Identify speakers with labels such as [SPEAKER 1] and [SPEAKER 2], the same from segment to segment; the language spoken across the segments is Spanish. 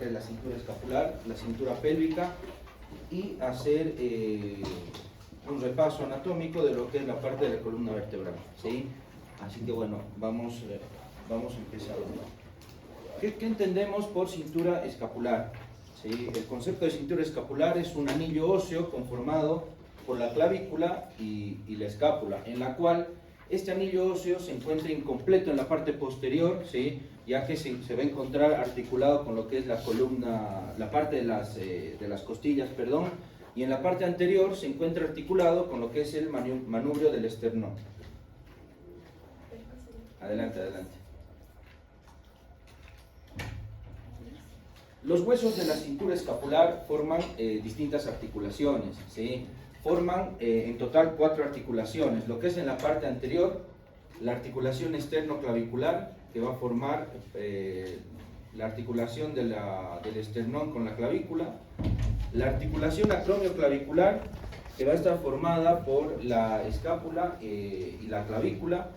[SPEAKER 1] que es la cintura escapular, la cintura pélvica, y hacer un repaso anatómico de lo que es la parte de la columna vertebral, ¿sí? Así que bueno, vamos a empezar. ¿Qué entendemos por cintura escapular? ¿Sí? El concepto de cintura escapular es un anillo óseo conformado por la clavícula y la escápula, en la cual este anillo óseo se encuentra incompleto en la parte posterior, ¿sí? Ya que se va a encontrar articulado con lo que es la columna, la parte de las costillas, perdón, y en la parte anterior se encuentra articulado con lo que es el manubrio del esternón. Adelante, adelante. Los huesos de la cintura escapular forman distintas articulaciones, ¿sí? Forman en total 4 articulaciones, lo que es en la parte anterior, la articulación esternoclavicular, que va a formar la articulación del esternón con la clavícula, la articulación acromioclavicular, que va a estar formada por la escápula y la clavícula,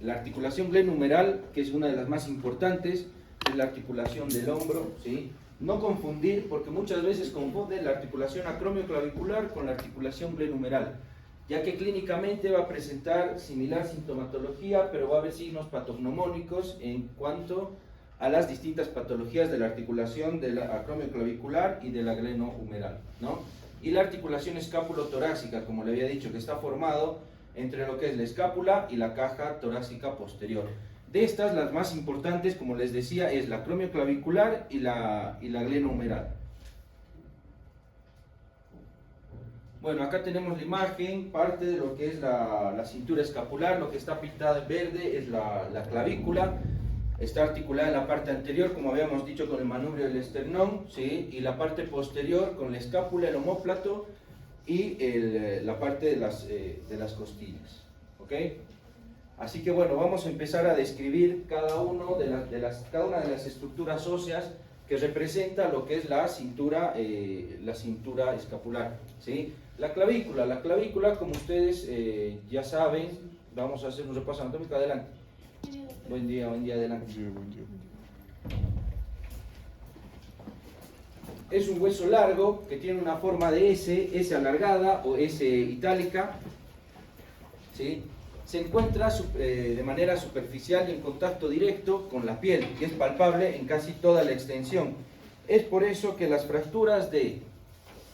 [SPEAKER 1] la articulación glenumeral, que es una de las más importantes, es la articulación del hombro, ¿sí? No confundir, porque muchas veces confunden la articulación acromioclavicular con la articulación glenumeral, ya que clínicamente va a presentar similar sintomatología, pero va a haber signos patognomónicos en cuanto a las distintas patologías de la articulación de la acromioclavicular y de la glenohumeral, ¿no? Y la articulación escápulo-torácica, como le había dicho, que está formado entre lo que es la escápula y la caja torácica posterior. De estas, las más importantes, como les decía, es la acromioclavicular y la glenohumeral. Bueno, acá tenemos la imagen, parte de lo que es la cintura escapular. Lo que está pintado en verde es la clavícula. Está articulada en la parte anterior, como habíamos dicho, con el manubrio del esternón, ¿sí? Y la parte posterior con la escápula, el omóplato y la parte de las costillas, ¿ok? Así que bueno, vamos a empezar a describir cada una de las estructuras óseas que representa lo que es la cintura escapular, ¿sí? La clavícula, como ustedes ya saben, vamos a hacer un repaso anatómico. Adelante. Buen día, adelante.
[SPEAKER 2] Buen día.
[SPEAKER 1] Es un hueso largo que tiene una forma de S alargada o S itálica, ¿sí? Se encuentra de manera superficial y en contacto directo con la piel, que es palpable en casi toda la extensión. Es por eso que las fracturas de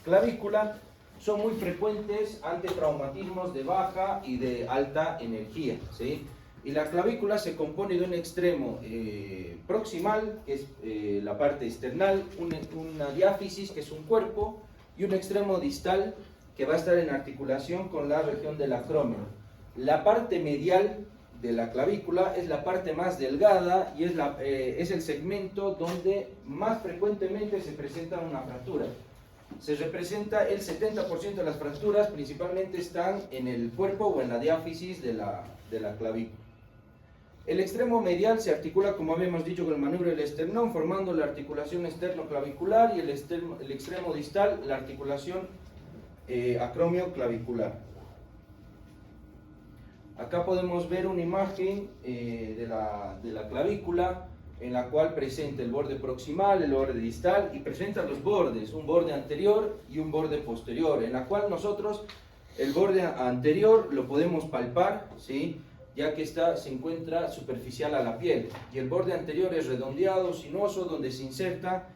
[SPEAKER 1] clavícula son muy frecuentes ante traumatismos de baja y de alta energía, ¿sí? Y la clavícula se compone de un extremo proximal, que es la parte external, una diáfisis, que es un cuerpo, y un extremo distal, que va a estar en articulación con la región del acrómio. La parte medial de la clavícula es la parte más delgada y es el segmento donde más frecuentemente se presenta una fractura. Se representa el 70% de las fracturas, principalmente están en el cuerpo o en la diáfisis de la clavícula. El extremo medial se articula, como habíamos dicho, con el manubrio del esternón, formando la articulación esternoclavicular, y el extremo distal, la articulación acromioclavicular. Acá podemos ver una imagen de la clavícula, en la cual presenta el borde proximal, el borde distal, y presenta los bordes, un borde anterior y un borde posterior, en la cual nosotros el borde anterior lo podemos palpar, ¿sí? Ya que se encuentra superficial a la piel, y el borde anterior es redondeado, sinuoso, donde se inserta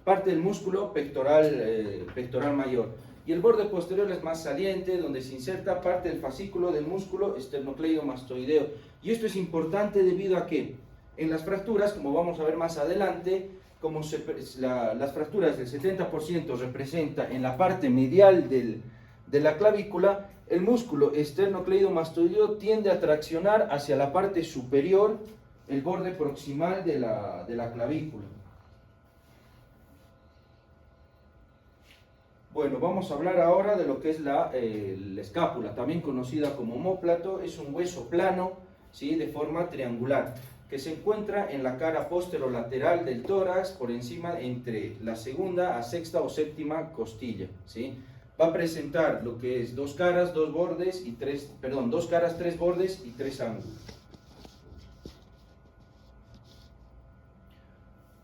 [SPEAKER 1] parte del músculo pectoral mayor. Y el borde posterior es más saliente, donde se inserta parte del fascículo del músculo esternocleidomastoideo. Y esto es importante debido a que en las fracturas, como vamos a ver más adelante, como las fracturas del 70% representa en la parte medial de la clavícula, el músculo esternocleidomastoideo tiende a traccionar hacia la parte superior, el borde proximal de la clavícula. Bueno, vamos a hablar ahora de lo que es la escápula, también conocida como omóplato. Es un hueso plano, ¿sí? De forma triangular, que se encuentra en la cara posterolateral del tórax, por encima entre la segunda a sexta o séptima costilla, ¿sí? Va a presentar lo que es dos caras, tres bordes y tres ángulos.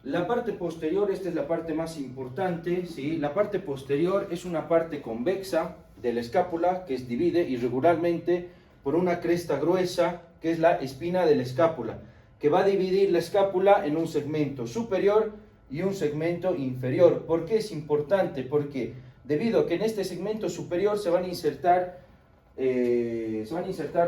[SPEAKER 1] La parte posterior, esta es la parte más importante, ¿sí? La parte posterior es una parte convexa de la escápula que se divide irregularmente por una cresta gruesa que es la espina de la escápula, que va a dividir la escápula en un segmento superior y un segmento inferior. ¿Por qué es importante? Porque debido a que en este segmento superior se van a insertar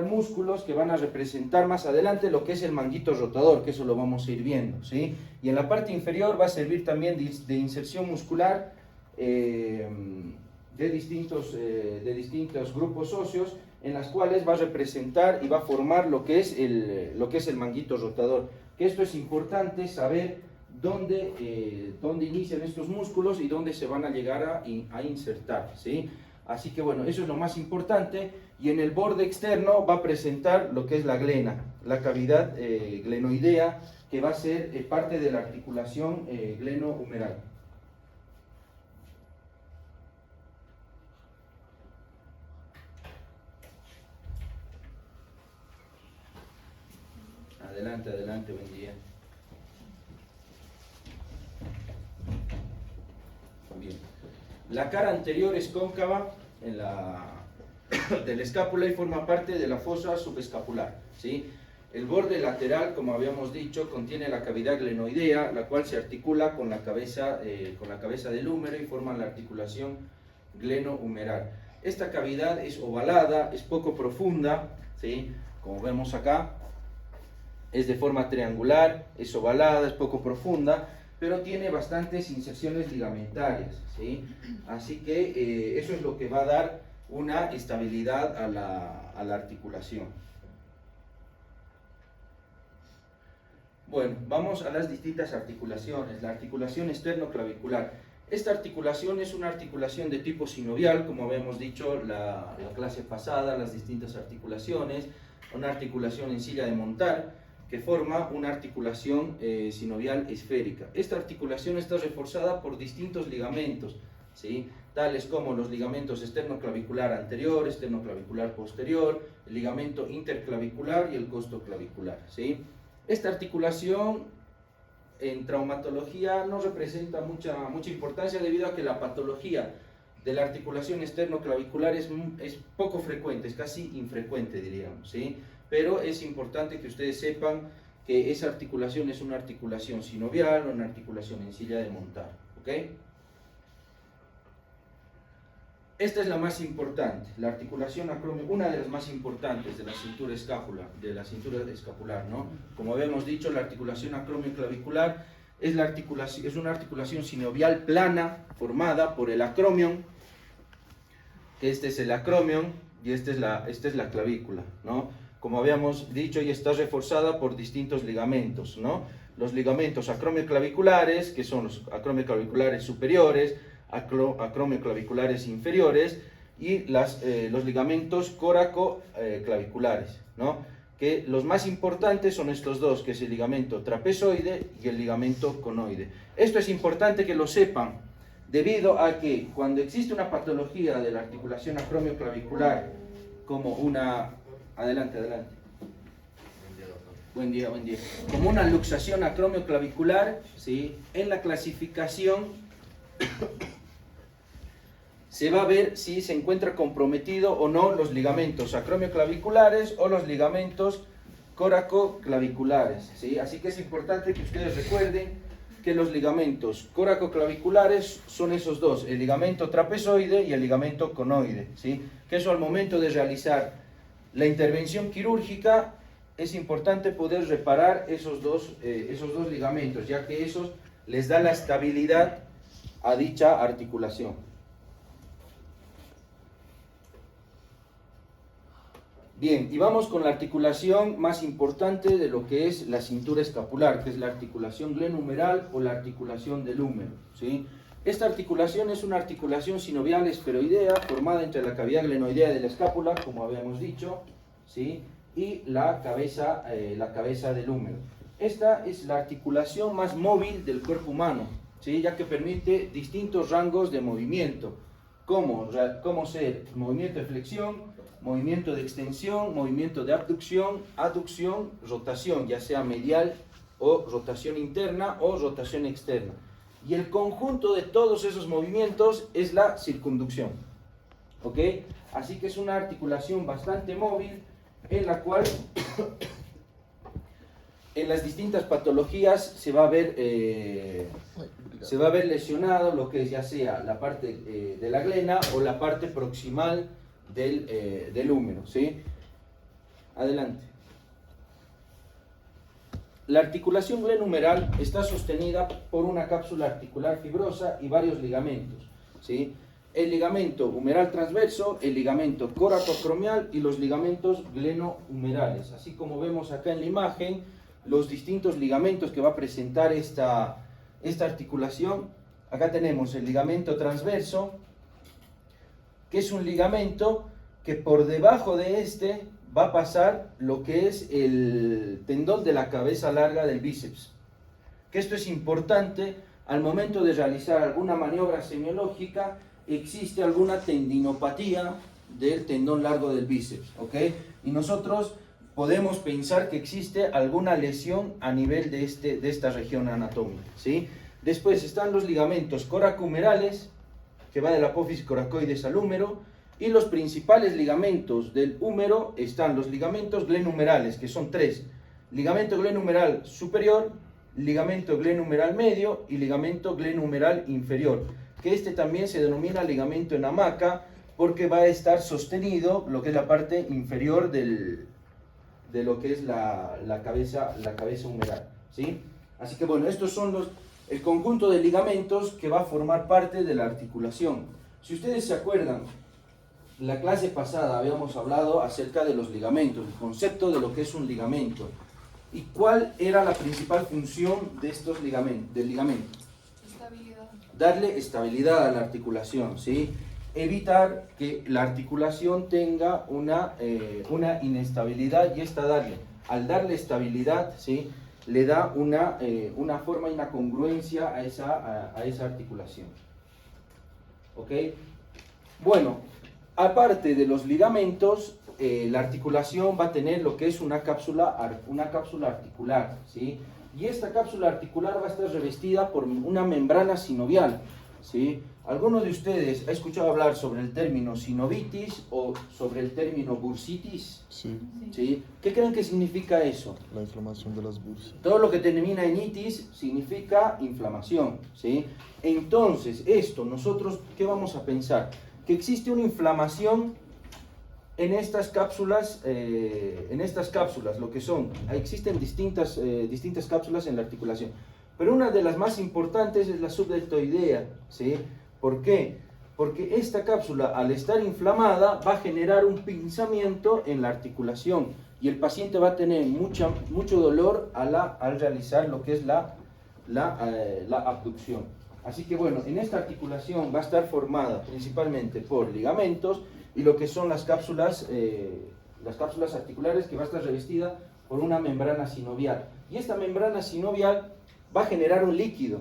[SPEAKER 1] músculos que van a representar más adelante lo que es el manguito rotador, que eso lo vamos a ir viendo, ¿sí? Y en la parte inferior va a servir también de inserción muscular de distintos grupos óseos, en las cuales va a representar y va a formar lo que es el manguito rotador. Que esto es importante saber dónde inician estos músculos y dónde se van a llegar a insertar, ¿sí? Así que bueno, eso es lo más importante. Y en el borde externo va a presentar lo que es la glena, la cavidad glenoidea, que va a ser parte de la articulación glenohumeral. Adelante, adelante, buen día. Bien. La cara anterior es cóncava de la escápula y forma parte de la fosa subescapular, ¿sí? El borde lateral, como habíamos dicho, contiene la cavidad glenoidea, la cual se articula con la cabeza del húmero y forma la articulación glenohumeral. Esta cavidad es ovalada, es poco profunda, ¿sí? Como vemos acá, es de forma triangular, es ovalada, es poco profunda, pero tiene bastantes inserciones ligamentarias, ¿sí? Así que eso es lo que va a dar una estabilidad a la articulación. Bueno, vamos a las distintas articulaciones. La articulación externo-clavicular. Esta articulación es una articulación de tipo sinovial, como habíamos dicho la clase pasada, las distintas articulaciones. Una articulación en silla de montar, que forma una articulación sinovial esférica. Esta articulación está reforzada por distintos ligamentos, ¿sí? Tales como los ligamentos esternoclavicular anterior, esternoclavicular posterior, el ligamento interclavicular y el costoclavicular, ¿sí? Esta articulación en traumatología no representa mucha importancia debido a que la patología de la articulación esternoclavicular es poco frecuente, es casi infrecuente, diríamos, ¿sí? Pero es importante que ustedes sepan que esa articulación es una articulación sinovial o una articulación en silla de montar, ¿ok? Esta es la más importante, la articulación acromioclavicular, una de las más importantes de la cintura escapular, ¿no? Como habíamos dicho, la articulación acromioclavicular es una articulación sinovial plana formada por el acromion, que este es el acromion y esta es la clavícula, ¿no? Como habíamos dicho, y está reforzada por distintos ligamentos, ¿no? Los ligamentos acromioclaviculares, que son los acromioclaviculares superiores, acromioclaviculares inferiores, y los ligamentos córacoclaviculares, ¿no? Que los más importantes son estos dos, que es el ligamento trapezoide y el ligamento conoide. Esto es importante que lo sepan, debido a que cuando existe una patología de la articulación acromioclavicular, como una... Adelante, adelante. Buen día, buen día. Como una luxación acromioclavicular, ¿sí? En la clasificación se va a ver si se encuentra comprometido o no los ligamentos acromioclaviculares o los ligamentos coracoclaviculares, ¿sí? Así que es importante que ustedes recuerden que los ligamentos coracoclaviculares son esos dos, el ligamento trapezoide y el ligamento conoide, ¿sí? Que eso al momento de realizar la intervención quirúrgica es importante poder reparar esos dos ligamentos, ya que esos les da la estabilidad a dicha articulación. Bien, y vamos con la articulación más importante de lo que es la cintura escapular, que es la articulación glenohumeral o la articulación del húmero, ¿sí? Esta articulación es una articulación sinovial esferoidea formada entre la cavidad glenoidea de la escápula, como habíamos dicho, ¿sí? Y la cabeza del húmero. Esta es la articulación más móvil del cuerpo humano, ¿sí? Ya que permite distintos rangos de movimiento, como ser movimiento de flexión, movimiento de extensión, movimiento de abducción, aducción, rotación, ya sea medial o rotación interna o rotación externa. Y el conjunto de todos esos movimientos es la circunducción. ¿Ok? Así que es una articulación bastante móvil en la cual en las distintas patologías se va a ver lesionado lo que es ya sea la parte de la glena o la parte proximal del húmero, ¿sí? Adelante. La articulación glenohumeral está sostenida por una cápsula articular fibrosa y varios ligamentos, ¿sí? El ligamento humeral transverso, el ligamento coracoacromial y los ligamentos glenohumerales. Así como vemos acá en la imagen, los distintos ligamentos que va a presentar esta articulación. Acá tenemos el ligamento transverso, que es un ligamento que por debajo de este va a pasar lo que es el tendón de la cabeza larga del bíceps. Que esto es importante al momento de realizar alguna maniobra semiológica, existe alguna tendinopatía del tendón largo del bíceps, ¿ok? Y nosotros podemos pensar que existe alguna lesión a nivel de esta región anatómica, ¿sí? Después están los ligamentos coracohumerales, que va del apófisis coracoides al húmero, y los principales ligamentos del húmero están los ligamentos glenohumerales, que son tres: ligamento glenohumeral superior, ligamento glenohumeral medio y ligamento glenohumeral inferior, que este también se denomina ligamento en hamaca porque va a estar sostenido lo que es la parte inferior de lo que es la cabeza humeral, ¿sí? Así que bueno, estos son el conjunto de ligamentos que va a formar parte de la articulación. Si ustedes se acuerdan, la clase pasada habíamos hablado acerca de los ligamentos, el concepto de lo que es un ligamento. ¿Y cuál era la principal función de estos del ligamento?
[SPEAKER 2] Estabilidad.
[SPEAKER 1] Darle estabilidad a la articulación, ¿sí? Evitar que la articulación tenga una inestabilidad, y al darle estabilidad, ¿sí? Le da una forma y una congruencia a esa articulación. ¿Ok? Bueno, aparte de los ligamentos, la articulación va a tener lo que es una cápsula articular, ¿sí? Y esta cápsula articular va a estar revestida por una membrana sinovial, ¿sí? ¿Alguno de ustedes ha escuchado hablar sobre el término sinovitis o sobre el término bursitis?
[SPEAKER 3] Sí,
[SPEAKER 1] ¿Sí? ¿Qué creen que significa eso?
[SPEAKER 3] la inflamación de las bursias.
[SPEAKER 1] Todo lo que termina en itis significa inflamación, ¿sí? Entonces, esto, nosotros, ¿qué vamos a pensar? Que existe una inflamación en estas cápsulas, lo que son, existen distintas cápsulas en la articulación, pero una de las más importantes es la subdeltoidea, ¿sí? ¿Por qué? Porque esta cápsula, al estar inflamada, va a generar un pinzamiento en la articulación y el paciente va a tener mucho dolor al realizar lo que es la abducción. Así que bueno, en esta articulación va a estar formada principalmente por ligamentos y lo que son las cápsulas articulares, que va a estar revestida por una membrana sinovial. Y esta membrana sinovial va a generar un líquido,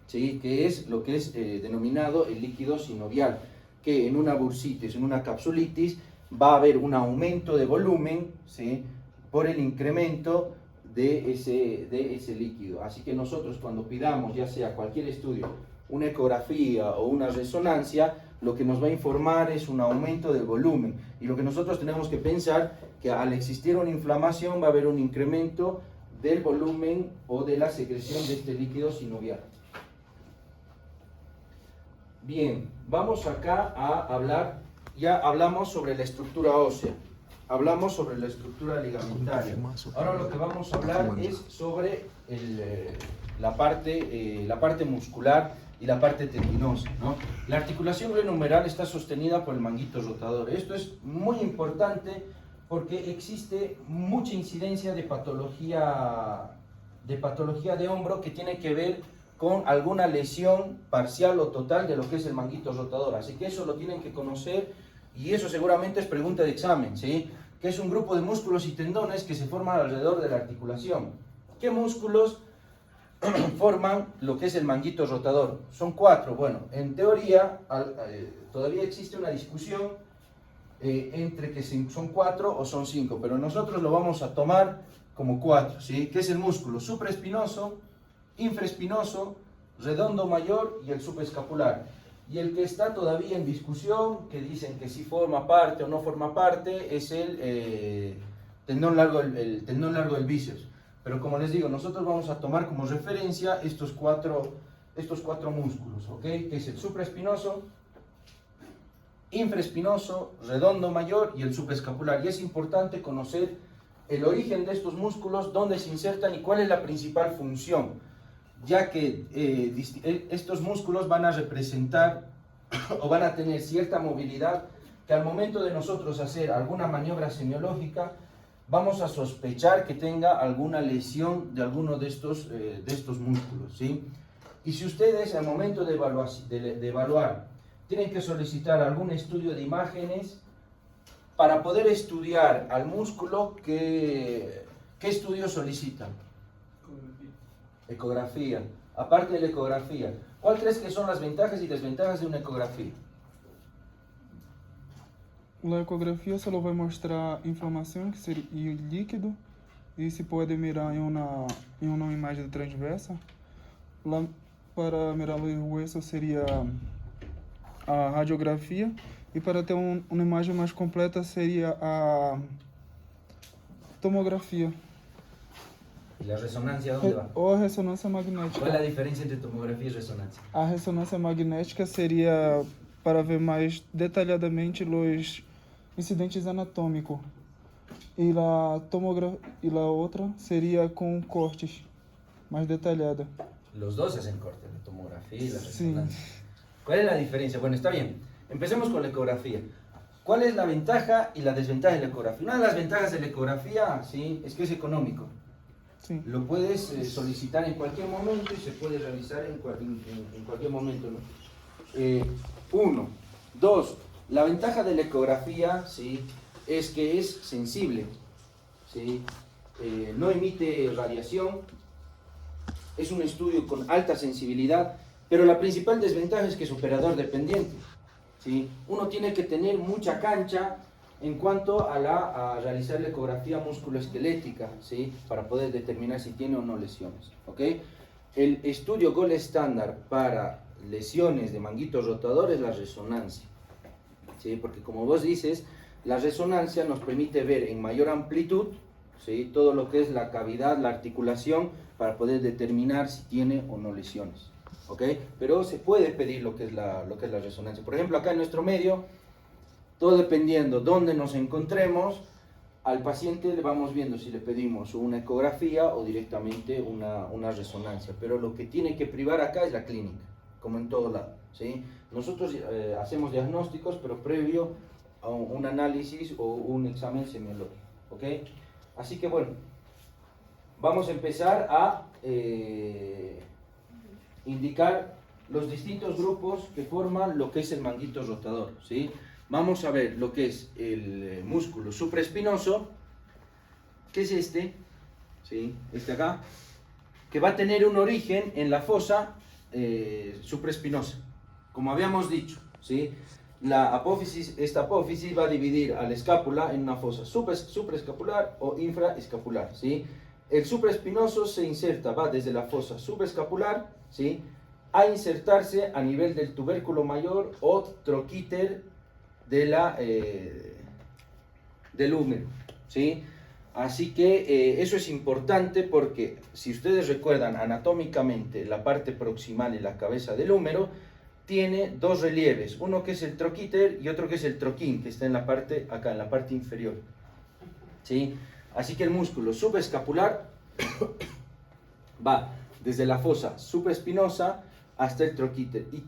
[SPEAKER 1] ¿sí? Que es lo que es denominado el líquido sinovial, que en una bursitis, en una capsulitis, va a haber un aumento de volumen, ¿sí? Por el incremento de ese líquido. Así que nosotros, cuando pidamos ya sea cualquier estudio, una ecografía o una resonancia, lo que nos va a informar es un aumento del volumen. Y lo que nosotros tenemos que pensar, que al existir una inflamación va a haber un incremento del volumen o de la secreción de este líquido sinovial. Bien, vamos acá a hablar, ya hablamos sobre la estructura ósea, hablamos sobre la estructura ligamentaria. Ahora lo que vamos a hablar es sobre la parte muscular y la parte tendinosa, ¿no? La articulación glenohumeral está sostenida por el manguito rotador. Esto es muy importante porque existe mucha incidencia de patología de hombro que tiene que ver con alguna lesión parcial o total de lo que es el manguito rotador. Así que eso lo tienen que conocer y eso seguramente es pregunta de examen, ¿sí? Que es un grupo de músculos y tendones que se forman alrededor de la articulación. ¿Qué músculos forman lo que es el manguito rotador? Son 4. Bueno, en teoría todavía existe una discusión entre que son 4 o son 5, pero nosotros lo vamos a tomar como 4, ¿sí? Que es el músculo supraespinoso, infraespinoso, redondo mayor y el supraescapular. Y el que está todavía en discusión, que dicen que si forma parte o no forma parte, es el tendón largo, el tendón largo del bíceps. Pero como les digo, nosotros vamos a tomar como referencia estos cuatro músculos, ¿ok? Que es el supraespinoso, infraespinoso, redondo mayor y el supraescapular. Y es importante conocer el origen de estos músculos, dónde se insertan y cuál es la principal función, ya que estos músculos van a representar o van a tener cierta movilidad que al momento de nosotros hacer alguna maniobra semiológica vamos a sospechar que tenga alguna lesión de alguno de estos músculos, ¿sí? Y si ustedes al momento de evaluar tienen que solicitar algún estudio de imágenes para poder estudiar al músculo, ¿qué estudio solicitan? Ecografía. Aparte de la ecografía, ¿cuál crees que son las ventajas y desventajas de una ecografía?
[SPEAKER 2] A ecografia só vai mostrar inflamação que seria e o líquido e se pode mirar em uma imagem transversa. Lá para mirar o hueso seria a radiografia e para ter uma imagem mais completa seria a tomografia.
[SPEAKER 1] ¿Y la resonancia dónde va?
[SPEAKER 2] Ou a ressonância magnética.
[SPEAKER 1] ¿Cuál es la diferencia entre tomografía y resonancia?
[SPEAKER 2] A ressonância magnética seria para ver mais detalhadamente os incidentes anatômicos. E a outra seria com cortes mais detalhada.
[SPEAKER 1] Los dos hacen corte, la tomografía y la
[SPEAKER 2] Sí.
[SPEAKER 1] resonancia. ¿Cuál es la diferencia? Bueno, está bien. Empecemos con la ecografía. ¿Cuál es la ventaja y la desventaja de la ecografía? Una de las ventajas de la ecografía, ¿sí?, es que es económico.
[SPEAKER 2] Sí.
[SPEAKER 1] Lo puedes solicitar en cualquier momento y se puede realizar en cualquier momento, ¿no? Uno. Dos, la ventaja de la ecografía, ¿sí?, es que es sensible, ¿sí? No emite radiación, es un estudio con alta sensibilidad, pero la principal desventaja es que es operador dependiente, ¿sí? Uno tiene que tener mucha cancha en cuanto a realizar la ecografía musculoesquelética, ¿sí?, para poder determinar si tiene o no lesiones, ¿ok? El estudio gold estándar para lesiones de manguitos rotadores es la resonancia, ¿sí? Porque como vos dices, la resonancia nos permite ver en mayor amplitud, ¿sí?, todo lo que es la cavidad, la articulación, para poder determinar si tiene o no lesiones, ¿ok? Pero se puede pedir lo que es la resonancia. Por ejemplo, acá en nuestro medio, todo dependiendo dónde nos encontremos, al paciente le vamos viendo si le pedimos una ecografía o directamente una resonancia. Pero lo que tiene que privar acá es la clínica, como en todo lado, ¿sí? Nosotros hacemos diagnósticos, pero previo a un análisis o un examen semiológico, ¿ok? Así que bueno, vamos a empezar a indicar los distintos grupos que forman lo que es el manguito rotador, ¿sí? Vamos a ver lo que es el músculo supraespinoso, que es este, ¿sí?, este acá, que va a tener un origen en la fosa supraespinosa, como habíamos dicho, ¿sí? Esta apófisis va a dividir a la escápula en una fosa supraescapular o infraescapular, ¿sí? El supraespinoso se inserta, va desde la fosa supraescapular, ¿sí?, a insertarse a nivel del tubérculo mayor o troquíter del húmero, ¿sí? Así que eso es importante porque si ustedes recuerdan anatómicamente la parte proximal y la cabeza del húmero tiene dos relieves, uno que es el troquíter y otro que es el troquín, que está en la parte acá, en la parte inferior, ¿sí? Así que el músculo subescapular va desde la fosa supraespinosa hasta el troquíter. ¿Y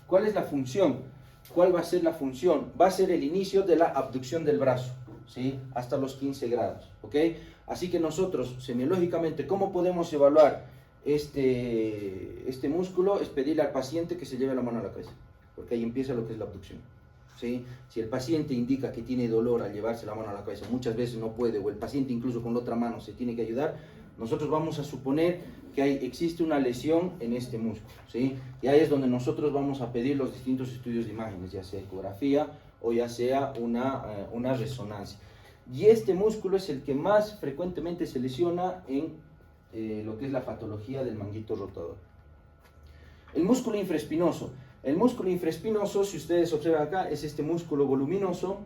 [SPEAKER 1] cuál es la función? ¿Cuál va a ser la función? Va a ser el inicio de la abducción del brazo, ¿sí?, hasta los 15 grados, ¿ok? Así que nosotros, semiológicamente, ¿cómo podemos evaluar este músculo? Es pedirle al paciente que se lleve la mano a la cabeza, porque ahí empieza lo que es la abducción, ¿sí? Si el paciente indica que tiene dolor al llevarse la mano a la cabeza, muchas veces no puede, o el paciente incluso con la otra mano se tiene que ayudar, nosotros vamos a suponer que existe una lesión en este músculo, ¿sí? Y ahí es donde nosotros vamos a pedir los distintos estudios de imágenes, ya sea ecografía o ya sea una resonancia. Y este músculo es el que más frecuentemente se lesiona en lo que es la patología del manguito rotador. El músculo infraespinoso. El músculo infraespinoso, si ustedes observan acá, es este músculo voluminoso,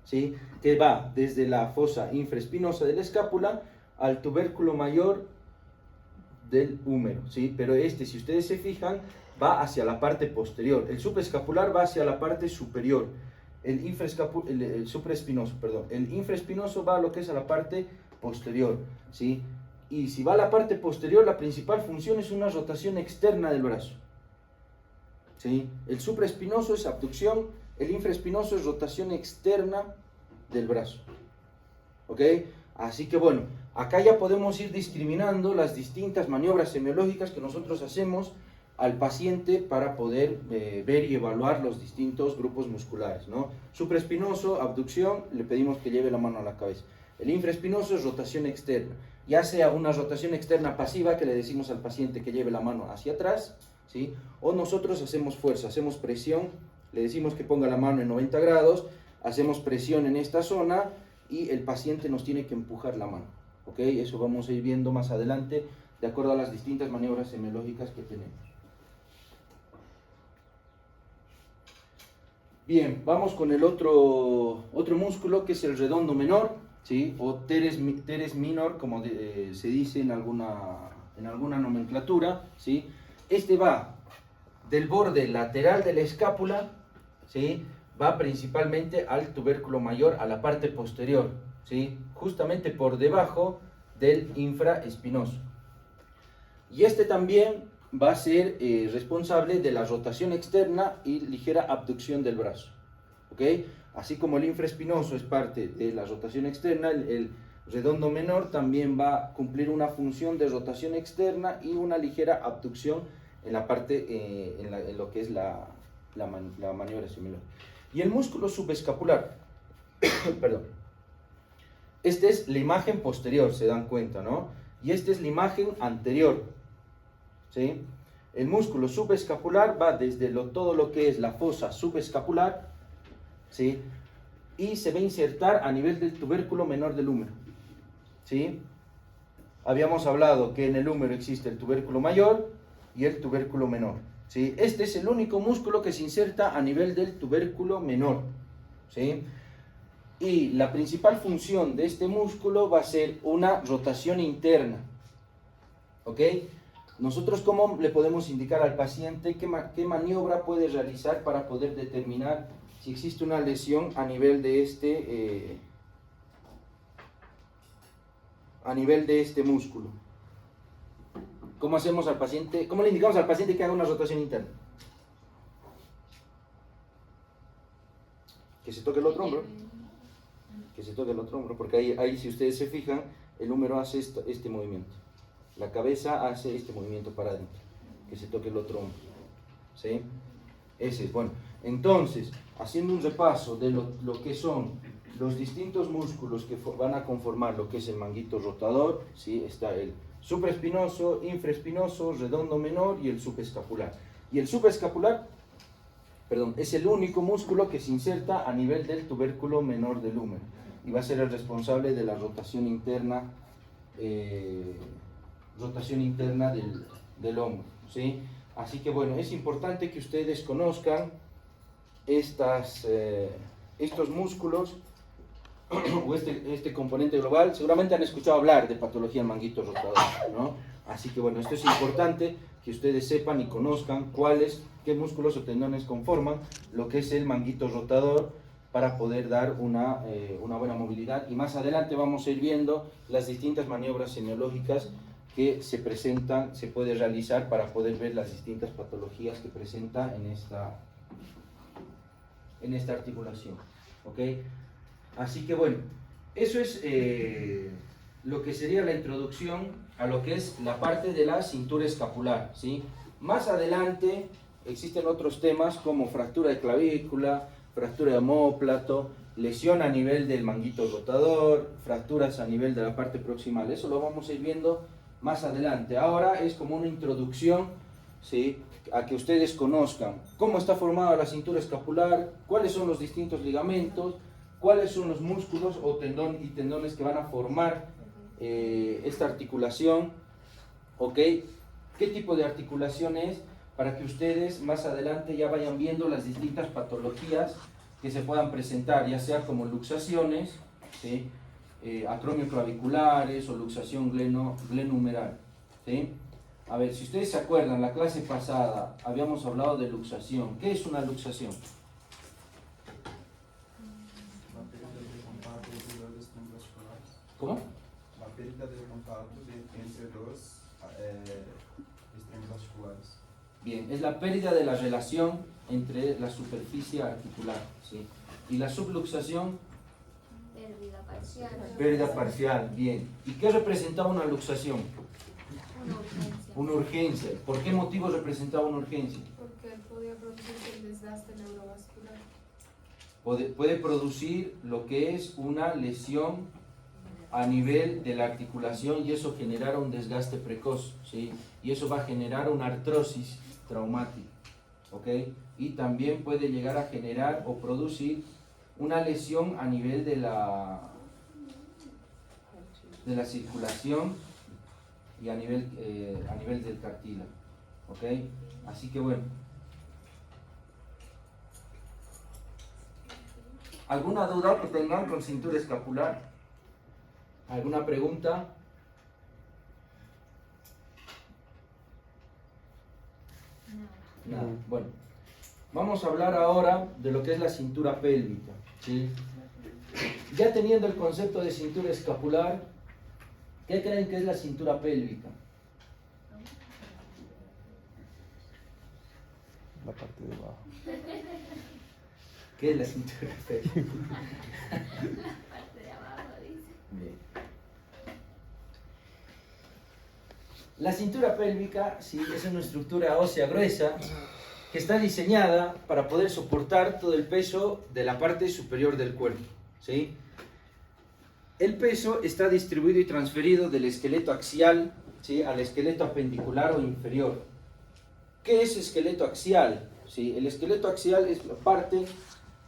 [SPEAKER 1] ¿sí?, que va desde la fosa infraespinosa de la escápula al tubérculo mayor del húmero, ¿sí? Pero si ustedes se fijan, va hacia la parte posterior. El supraescapular va hacia la parte superior. El supraespinoso, perdón. El infraespinoso va a lo que es a la parte posterior, ¿sí? Y si va a la parte posterior, la principal función es una rotación externa del brazo, ¿sí? El supraespinoso es abducción, el infraespinoso es rotación externa del brazo, ¿ok? Así que bueno, acá ya podemos ir discriminando las distintas maniobras semiológicas que nosotros hacemos al paciente para poder ver y evaluar los distintos grupos musculares, ¿no? Supraespinoso, abducción, le pedimos que lleve la mano a la cabeza. El infraespinoso es rotación externa, ya sea una rotación externa pasiva, que le decimos al paciente que lleve la mano hacia atrás, ¿sí? O nosotros hacemos fuerza, hacemos presión, le decimos que ponga la mano en 90 grados, hacemos presión en esta zona y el paciente nos tiene que empujar la mano, ¿ok? Eso vamos a ir viendo más adelante de acuerdo a las distintas maniobras semiológicas que tenemos. Bien, vamos con el otro músculo, que es el redondo menor, ¿sí? O teres minor, como se dice en alguna nomenclatura, ¿sí? Este va del borde lateral de la escápula, ¿sí?, va principalmente al tubérculo mayor, a la parte posterior, ¿sí?, justamente por debajo del infraespinoso. Y este también va a ser responsable de la rotación externa y ligera abducción del brazo, ¿ok? Así como el infraespinoso es parte de la rotación externa, el redondo menor también va a cumplir una función de rotación externa y una ligera abducción en la parte, en lo que es la maniobra semiológica. Y el músculo subescapular, perdón, esta es la imagen posterior, se dan cuenta, ¿no? Y esta es la imagen anterior, ¿sí? El músculo subescapular va desde todo lo que es la fosa subescapular, ¿sí?, y se va a insertar a nivel del tubérculo menor del húmero, ¿sí? Habíamos hablado que en el húmero existe el tubérculo mayor y el tubérculo menor, ¿sí? Este es el único músculo que se inserta a nivel del tubérculo menor, ¿sí? Y la principal función de este músculo va a ser una rotación interna, ¿ok? Nosotros, ¿cómo le podemos indicar al paciente qué maniobra puede realizar para poder determinar si existe una lesión a nivel de este músculo? ¿Cómo hacemos al paciente, cómo le indicamos al paciente que haga una rotación interna? Que se toque el otro hombro. Que se toque el otro hombro, porque ahí si ustedes se fijan, el húmero hace este movimiento. La cabeza hace este movimiento para adentro. Que se toque el otro hombro, ¿sí? Ese es, bueno. Entonces, haciendo un repaso de lo que son los distintos músculos que van a conformar lo que es el manguito rotador, ¿sí? Está el supraespinoso, infraespinoso, redondo menor y el subescapular. Y el subescapular, perdón, es el único músculo que se inserta a nivel del tubérculo menor del húmero y va a ser el responsable de la rotación interna del hombro, ¿sí? Así que bueno, es importante que ustedes conozcan estos músculos o este componente global. Seguramente han escuchado hablar de patología del manguito rotador, ¿no? Así que bueno, esto es importante que ustedes sepan y conozcan qué músculos o tendones conforman lo que es el manguito rotador para poder dar una buena movilidad. Y más adelante vamos a ir viendo las distintas maniobras semiológicas que se puede realizar para poder ver las distintas patologías que presenta en esta articulación, ¿ok? Así que bueno, eso es lo que sería la introducción a lo que es la parte de la cintura escapular, ¿sí? Más adelante existen otros temas como fractura de clavícula, fractura de omóplato, lesión a nivel del manguito rotador, fracturas a nivel de la parte proximal. Eso lo vamos a ir viendo más adelante. Ahora es como una introducción, ¿sí?, a que ustedes conozcan cómo está formada la cintura escapular, cuáles son los distintos ligamentos, cuáles son los músculos o tendones que van a formar esta articulación, ¿ok? ¿Qué tipo de articulación es? Para que ustedes más adelante ya vayan viendo las distintas patologías que se puedan presentar, ya sea como luxaciones, ¿sí? Acromioclaviculares o luxación glenohumeral, ¿sí? A ver, si ustedes se acuerdan, la clase pasada habíamos hablado de luxación. ¿Qué es una luxación? ¿Cómo?
[SPEAKER 3] La pérdida del contacto entre dos extremos articulares.
[SPEAKER 1] Bien, es la pérdida de la relación entre la superficie articular, ¿sí? Y la subluxación,
[SPEAKER 4] Pérdida parcial.
[SPEAKER 1] pérdida parcial, bien. ¿Y qué representaba una luxación?
[SPEAKER 4] Una urgencia.
[SPEAKER 1] Una urgencia. ¿Por qué motivo representaba una urgencia?
[SPEAKER 5] Porque podía producirse el desgaste neurovascular.
[SPEAKER 1] Puede producir lo que es una lesión a nivel de la articulación y eso generará un desgaste precoz, ¿sí? Y eso va a generar una artrosis traumática, ¿ok? Y también puede llegar a generar o producir una lesión a nivel de la circulación y a nivel del cartílago, ¿ok? Así que bueno. ¿Alguna duda que tengan con cintura escapular? ¿Alguna pregunta? Nada. Bueno, vamos a hablar ahora de lo que es la cintura pélvica, ¿sí? Ya teniendo el concepto de cintura escapular, ¿qué creen que es la cintura pélvica?
[SPEAKER 2] La parte de abajo.
[SPEAKER 1] ¿Qué es la cintura pélvica?
[SPEAKER 4] La parte de abajo, dice.
[SPEAKER 1] Bien. La cintura pélvica, sí, es una estructura ósea gruesa que está diseñada para poder soportar todo el peso de la parte superior del cuerpo, ¿sí? El peso está distribuido y transferido del esqueleto axial, ¿sí?, al esqueleto apendicular o inferior. ¿Qué es esqueleto axial? ¿Sí? El esqueleto axial es la parte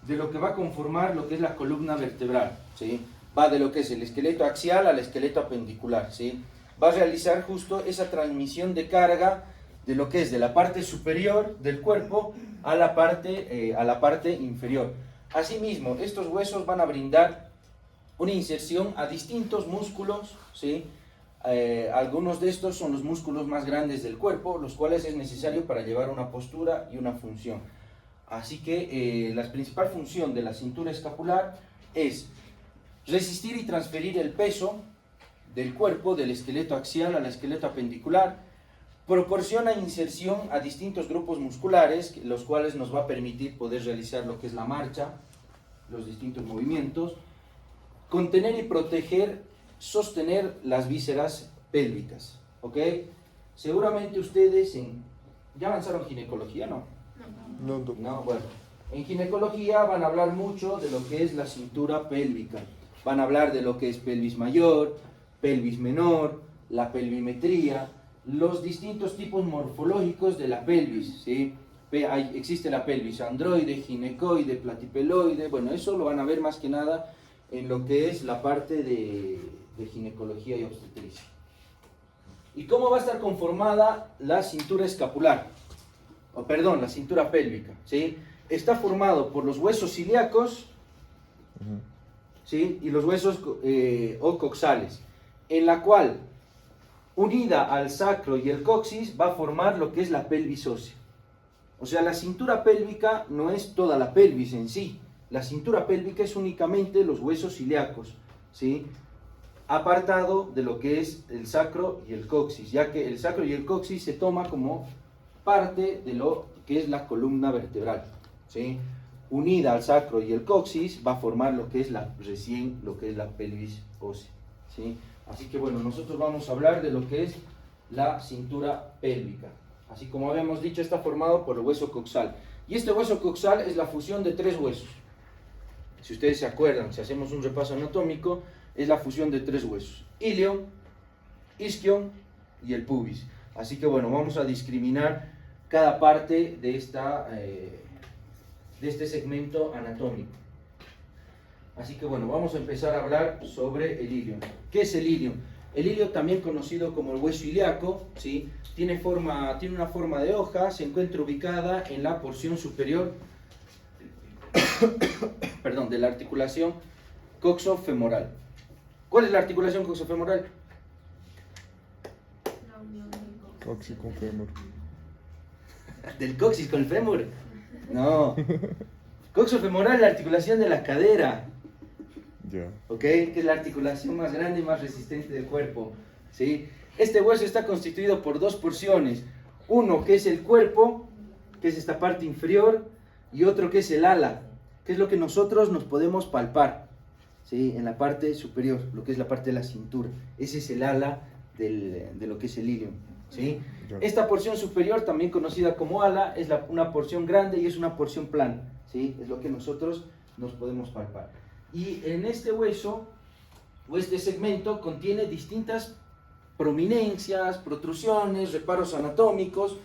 [SPEAKER 1] de lo que va a conformar lo que es la columna vertebral, ¿sí? Va de lo que es el esqueleto axial al esqueleto apendicular, ¿sí? Va a realizar justo esa transmisión de carga de lo que es de la parte superior del cuerpo a la parte inferior. Asimismo, estos huesos van a brindar una inserción a distintos músculos, ¿sí? Algunos de estos son los músculos más grandes del cuerpo, los cuales es necesario para llevar una postura y una función. Así que la principal función de la cintura escapular es resistir y transferir el peso del cuerpo, del esqueleto axial al esqueleto apendicular, proporciona inserción a distintos grupos musculares, los cuales nos va a permitir poder realizar lo que es la marcha, los distintos movimientos, contener y proteger, sostener las vísceras pélvicas, ¿ok? Seguramente ustedes ¿ya avanzaron ginecología, no?
[SPEAKER 2] No, doctor.
[SPEAKER 1] No, bueno. En ginecología van a hablar mucho de lo que es la cintura pélvica. Van a hablar de lo que es pelvis mayor, pelvis menor, la pelvimetría, los distintos tipos morfológicos de la pelvis, ¿sí? Existe la pelvis androide, ginecoide, platipeloide. Bueno, eso lo van a ver más que nada en lo que es la parte de ginecología y obstetricia. ¿Y cómo va a estar conformada la cintura escapular? Perdón, la cintura pélvica, ¿sí? Está formado por los huesos ilíacos, ¿sí?, y los huesos o coxales, en la cual, unida al sacro y el coxis, va a formar lo que es la pelvis ósea. O sea, la cintura pélvica no es toda la pelvis en sí. La cintura pélvica es únicamente los huesos ilíacos, ¿sí?, apartado de lo que es el sacro y el coxis, ya que el sacro y el coxis se toma como parte de lo que es la columna vertebral, ¿sí? Unida al sacro y el coxis va a formar lo que es la pelvis ósea, ¿sí? Así que bueno, nosotros vamos a hablar de lo que es la cintura pélvica. Así como habíamos dicho, está formado por el hueso coxal. Y este hueso coxal es la fusión de tres huesos. Si ustedes se acuerdan, si hacemos un repaso anatómico, es la fusión de tres huesos: ilion, isquion y el pubis. Así que bueno, vamos a discriminar cada parte de este segmento anatómico. Así que bueno, vamos a empezar a hablar sobre el ilion. ¿Qué es el ilion? El ilion, también conocido como el hueso ilíaco, ¿sí? Tiene una forma de hoja, se encuentra ubicada en la porción superior perdón, de la articulación coxofemoral. ¿Cuál es la articulación coxofemoral?
[SPEAKER 4] La unión del coxis.
[SPEAKER 6] Coxis con fémur.
[SPEAKER 1] ¿Del coxis con el fémur? No. Coxofemoral es la articulación de la cadera,
[SPEAKER 6] Ya.
[SPEAKER 1] ¿ok? Que es la articulación más grande y más resistente del cuerpo, ¿sí? Este hueso está constituido por dos porciones. Uno que es el cuerpo, que es esta parte inferior, y otro que es el ala, que es lo que nosotros nos podemos palpar, ¿sí? En la parte superior, lo que es la parte de la cintura. Ese es el ala de lo que es el ilion, ¿sí?
[SPEAKER 6] Ya.
[SPEAKER 1] Esta porción superior, también conocida como ala, es una porción grande y es una porción plana, ¿sí? Es lo que nosotros nos podemos palpar. Y en este hueso, o este segmento, contiene distintas prominencias, protrusiones, reparos anatómicos,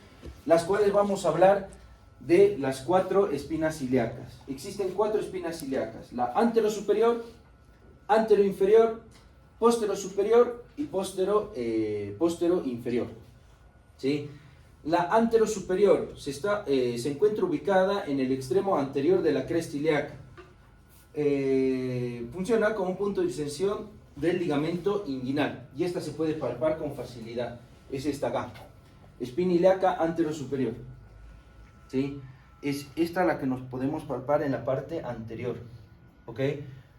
[SPEAKER 1] las cuales vamos a hablar de las 4 espinas ilíacas. Existen 4 espinas ilíacas: la anterosuperior, anteroinferior, posterosuperior y posteroinferior, ¿sí? La anterosuperior se encuentra ubicada en el extremo anterior de la cresta ilíaca. Funciona como un punto de distensión del ligamento inguinal, y esta se puede palpar con facilidad. Es esta acá, espina ilíaca anterosuperior, ¿sí? Es esta la que nos podemos palpar en la parte anterior, ¿ok?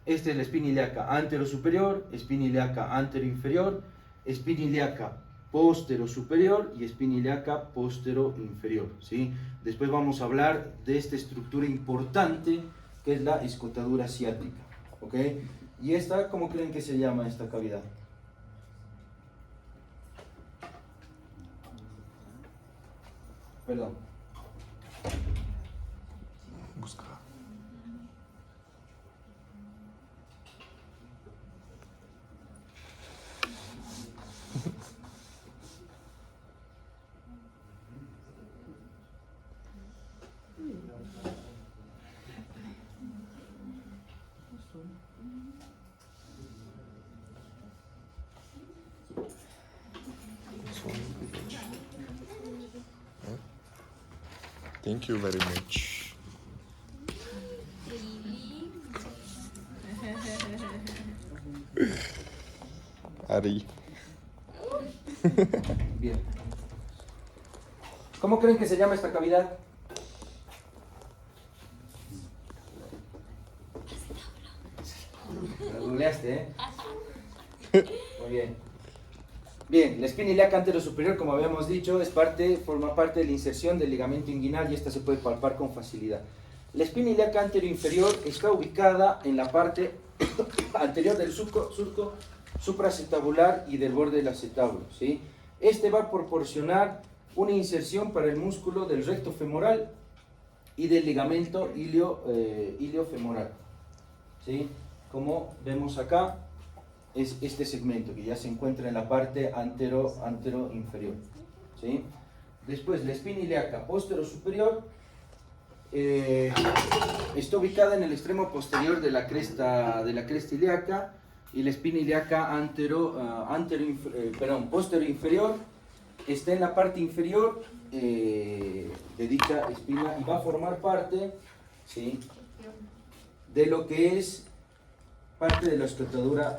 [SPEAKER 1] Esta es la espina ilíaca anterosuperior, espina ilíaca anteroinferior, espina ilíaca posterosuperior y espina ilíaca posteroinferior, ¿sí? Después vamos a hablar de esta estructura importante que es la escotadura ciática, ¿ok? ¿Y esta, cómo creen que se llama esta cavidad? Perdón.
[SPEAKER 6] Buscar. Thank you very much. Ari.
[SPEAKER 1] Bien. ¿Cómo creen que se llama esta cavidad? La googleaste, ¿eh? Muy bien. Bien, la espina ilíaca anterosuperior, como habíamos dicho, forma parte de la inserción del ligamento inguinal y esta se puede palpar con facilidad. La espina ilíaca anteroinferior está ubicada en la parte anterior del surco supraacetabular y del borde del acetábulo, ¿sí? Este va a proporcionar una inserción para el músculo del recto femoral y del ligamento iliofemoral, ¿sí? Como vemos acá, es este segmento que ya se encuentra en la parte anteroinferior, ¿sí? Después, la espina ilíaca posterosuperior está ubicada en el extremo posterior de la cresta ilíaca, y la espina ilíaca posteroinferior está en la parte inferior de dicha espina y va a formar parte, ¿sí?, de lo que es parte de la escotadura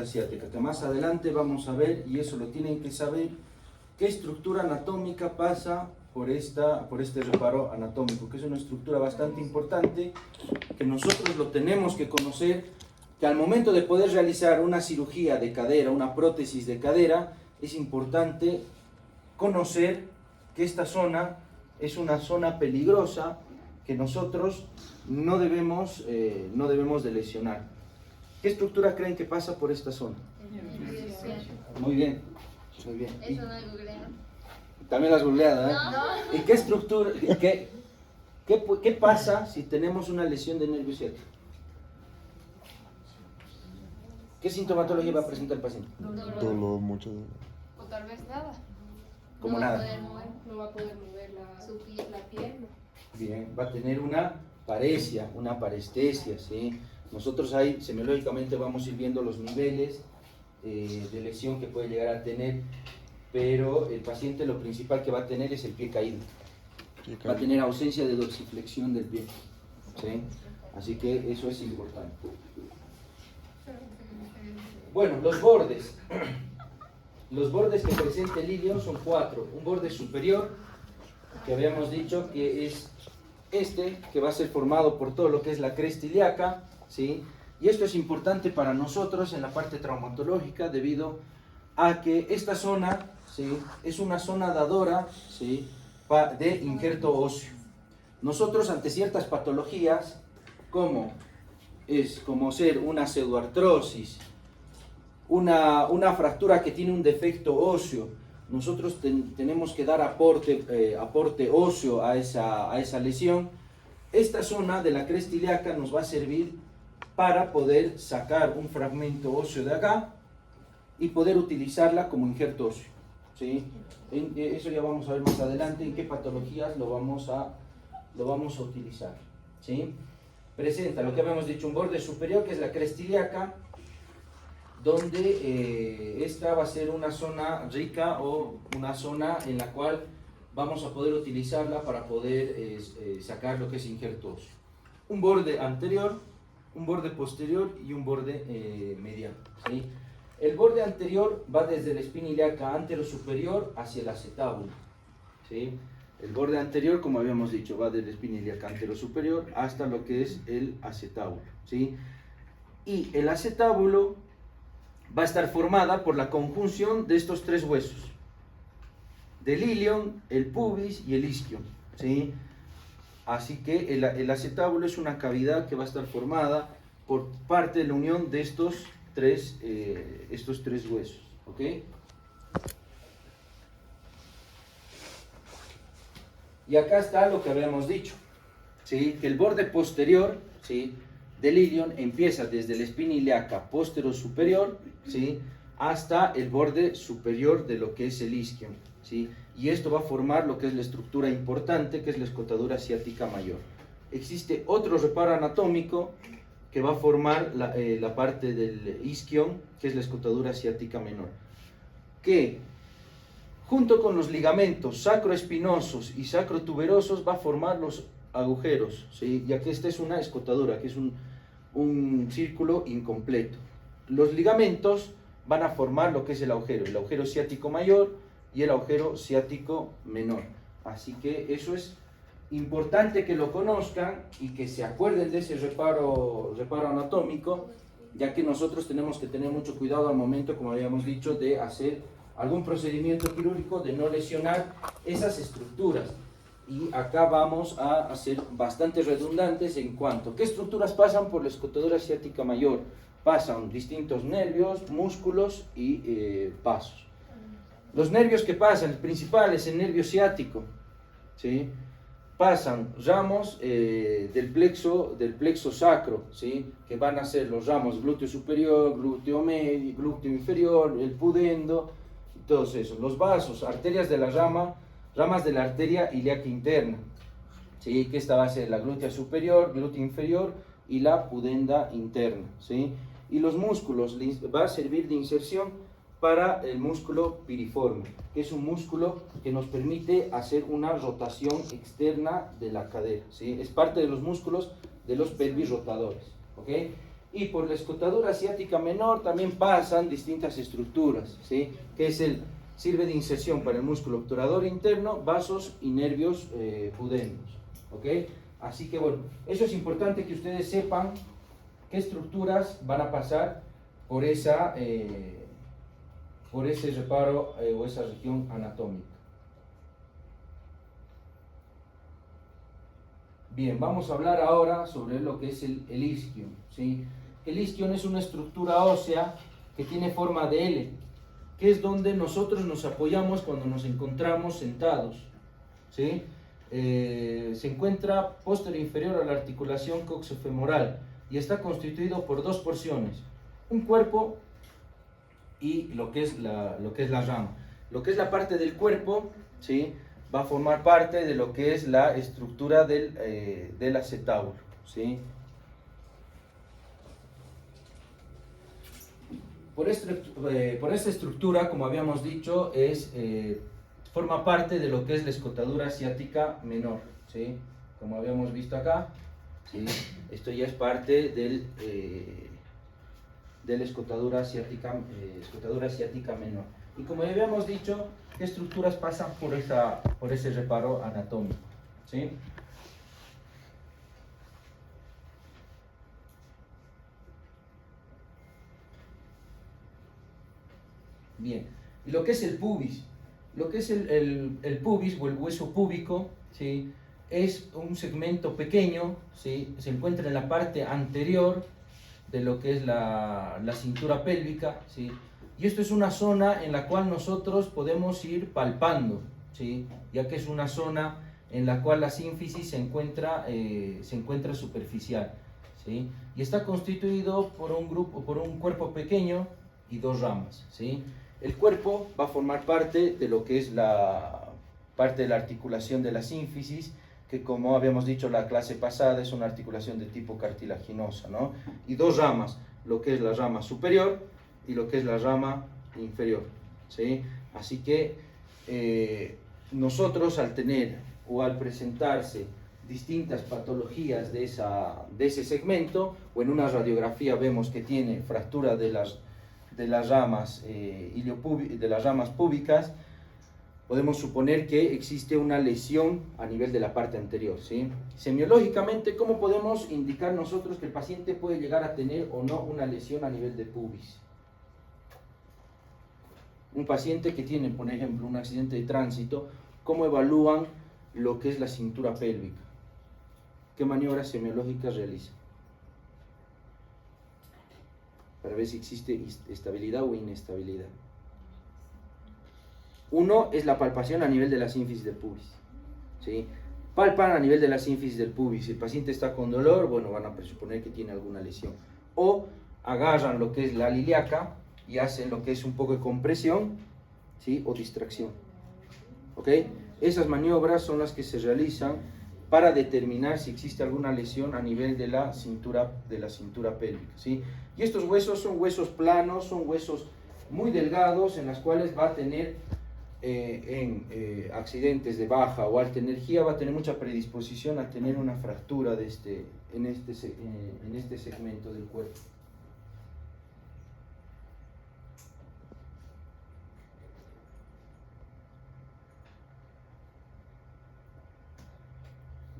[SPEAKER 1] ciática, que más adelante vamos a ver, y eso lo tienen que saber, qué estructura anatómica pasa por este reparo anatómico, que es una estructura bastante importante, que nosotros lo tenemos que conocer, que al momento de poder realizar una cirugía de cadera, una prótesis de cadera, es importante conocer que esta zona es una zona peligrosa que nosotros no debemos de lesionar. ¿Qué estructura creen que pasa por esta zona? Muy bien, muy bien.
[SPEAKER 4] Eso no lo creo.
[SPEAKER 1] También las googleadas, ¿eh?
[SPEAKER 4] No.
[SPEAKER 1] ¿Y qué estructura, qué pasa si tenemos una lesión de nervio ciático? ¿Qué sintomatología va a presentar el paciente?
[SPEAKER 6] Dolor, mucho dolor.
[SPEAKER 5] O tal vez nada.
[SPEAKER 1] Como
[SPEAKER 4] No va a
[SPEAKER 1] nada.
[SPEAKER 4] poder mover
[SPEAKER 5] No va a poder mover la pierna.
[SPEAKER 1] Bien, va a tener una paresia, una parestesia, ¿sí? Nosotros ahí semiológicamente vamos a ir viendo los niveles de lesión que puede llegar a tener, pero el paciente lo principal que va a tener es el pie caído. Va a tener ausencia de dorsiflexión del pie, ¿sí? Así que eso es importante. Bueno, los bordes. Los bordes que presenta el ilion son 4. Un borde superior, que habíamos dicho que es este, que va a ser formado por todo lo que es la cresta ilíaca, ¿sí? Y esto es importante para nosotros en la parte traumatológica debido a que esta zona, ¿sí?, es una zona dadora, ¿sí?, de injerto óseo. Nosotros ante ciertas patologías, como ser una pseudoartrosis, una fractura que tiene un defecto óseo, nosotros tenemos que dar aporte óseo a esa lesión. Esta zona de la cresta ilíaca nos va a servir para poder sacar un fragmento óseo de acá y poder utilizarla como injerto óseo, ¿sí? Eso ya vamos a ver más adelante en qué patologías lo vamos a utilizar, ¿sí? Presenta lo que habíamos dicho, un borde superior que es la cresta ilíaca, donde esta va a ser una zona rica o una zona en la cual vamos a poder utilizarla para poder sacar lo que es injerto óseo. Un borde anterior, un borde posterior y un borde mediano, ¿sí? El borde anterior va desde la espina ilíaca anterosuperior hacia el acetábulo, ¿sí? El borde anterior, como habíamos dicho, va desde la espina ilíaca anterosuperior hasta lo que es el acetábulo, ¿sí? Y el acetábulo va a estar formada por la conjunción de estos 3 huesos, del ilion, el pubis y el isquion, ¿sí? Así que el acetábulo es una cavidad que va a estar formada por parte de la unión de estos tres huesos, ¿ok? Y acá está lo que habíamos dicho, ¿sí? Que el borde posterior, ¿sí?, del ilion empieza desde la espina ilíaca postero-superior, ¿sí?, hasta el borde superior de lo que es el isquion, ¿sí? Y esto va a formar lo que es la estructura importante, que es la escotadura ciática mayor. Existe otro reparo anatómico que va a formar la parte del isquion, que es la escotadura ciática menor, que junto con los ligamentos sacroespinosos y sacrotuberosos va a formar los agujeros, ¿sí? Ya que esta es una escotadura, que es un círculo incompleto. Los ligamentos van a formar lo que es el agujero ciático mayor y el agujero ciático menor. Así que eso es importante que lo conozcan y que se acuerden de ese reparo anatómico, ya que nosotros tenemos que tener mucho cuidado al momento, como habíamos dicho, de hacer algún procedimiento quirúrgico, de no lesionar esas estructuras. Y acá vamos a ser bastante redundantes en cuanto, ¿qué estructuras pasan por la escotadura ciática mayor? Pasan distintos nervios, músculos y vasos. Los nervios que pasan, el principal es el nervio ciático, ¿sí? Pasan ramos del plexo sacro, ¿sí?, que van a ser los ramos glúteo superior, glúteo medio, glúteo inferior, el pudendo, y todos esos. Los vasos, arterias de la ramas de la arteria ilíaca interna, ¿sí?, que esta va a ser la glútea superior, glútea inferior y la pudenda interna, ¿sí? Y los músculos, va a servir de inserción para el músculo piriforme, que es un músculo que nos permite hacer una rotación externa de la cadera, ¿sí? Es parte de los músculos de los pelvis rotadores, ¿ok? Y por la escotadura ciática menor también pasan distintas estructuras, ¿sí?, que sirve de inserción para el músculo obturador interno, vasos y nervios pudendos, ¿ok? Así que bueno, eso es importante que ustedes sepan qué estructuras van a pasar por ese reparo o esa región anatómica. Bien, vamos a hablar ahora sobre lo que es el isquion, ¿sí? El isquion es una estructura ósea que tiene forma de L, que es donde nosotros nos apoyamos cuando nos encontramos sentados, ¿sí? Se encuentra posterior e inferior a la articulación coxofemoral y está constituido por 2 porciones, un cuerpo y lo que es la rama. Lo que es la parte del cuerpo, ¿sí?, va a formar parte de lo que es la estructura del acetábulo, ¿sí? por esta estructura, como habíamos dicho, forma parte de lo que es la escotadura ciática menor, ¿sí? Como habíamos visto acá, ¿sí? Esto ya es parte de la escotadura ciática menor. Y como ya habíamos dicho, ¿qué estructuras pasan por ese reparo anatómico? ¿Sí? Bien, y lo que es el pubis, lo que es el pubis o el hueso púbico, ¿sí? Es un segmento pequeño, ¿sí? Se encuentra en la parte anterior de lo que es la cintura pélvica, ¿sí? Y esto es una zona en la cual nosotros podemos ir palpando, ¿sí? Ya que es una zona en la cual la sínfisis se encuentra superficial, ¿sí? Y está constituido por un cuerpo pequeño y dos ramas, ¿sí? El cuerpo va a formar parte de lo que es la articulación de la sínfisis, que como habíamos dicho la clase pasada es una articulación de tipo cartilaginosa, ¿no? Y dos ramas, lo que es la rama superior y lo que es la rama inferior, ¿sí? Así que nosotros al tener o al presentarse distintas patologías de ese segmento, o en una radiografía vemos que tiene fractura de las ramas púbicas, podemos suponer que existe una lesión a nivel de la parte anterior, ¿sí? Semiológicamente, ¿cómo podemos indicar nosotros que el paciente puede llegar a tener o no una lesión a nivel de pubis? Un paciente que tiene, por ejemplo, un accidente de tránsito, ¿cómo evalúan lo que es la cintura pélvica? ¿Qué maniobras semiológicas realizan? Para ver si existe estabilidad o inestabilidad. Uno es la palpación a nivel de la sínfisis del pubis, ¿sí? Palpan a nivel de la sínfisis del pubis. Si el paciente está con dolor, bueno, van a presuponer que tiene alguna lesión. O agarran lo que es la ilíaca y hacen lo que es un poco de compresión, ¿sí? O distracción, ¿ok? Esas maniobras son las que se realizan para determinar si existe alguna lesión a nivel de la cintura pélvica, ¿sí? Y estos huesos son huesos planos, son huesos muy delgados en las cuales va a tener accidentes de baja o alta energía, va a tener mucha predisposición a tener una fractura en este segmento del cuerpo.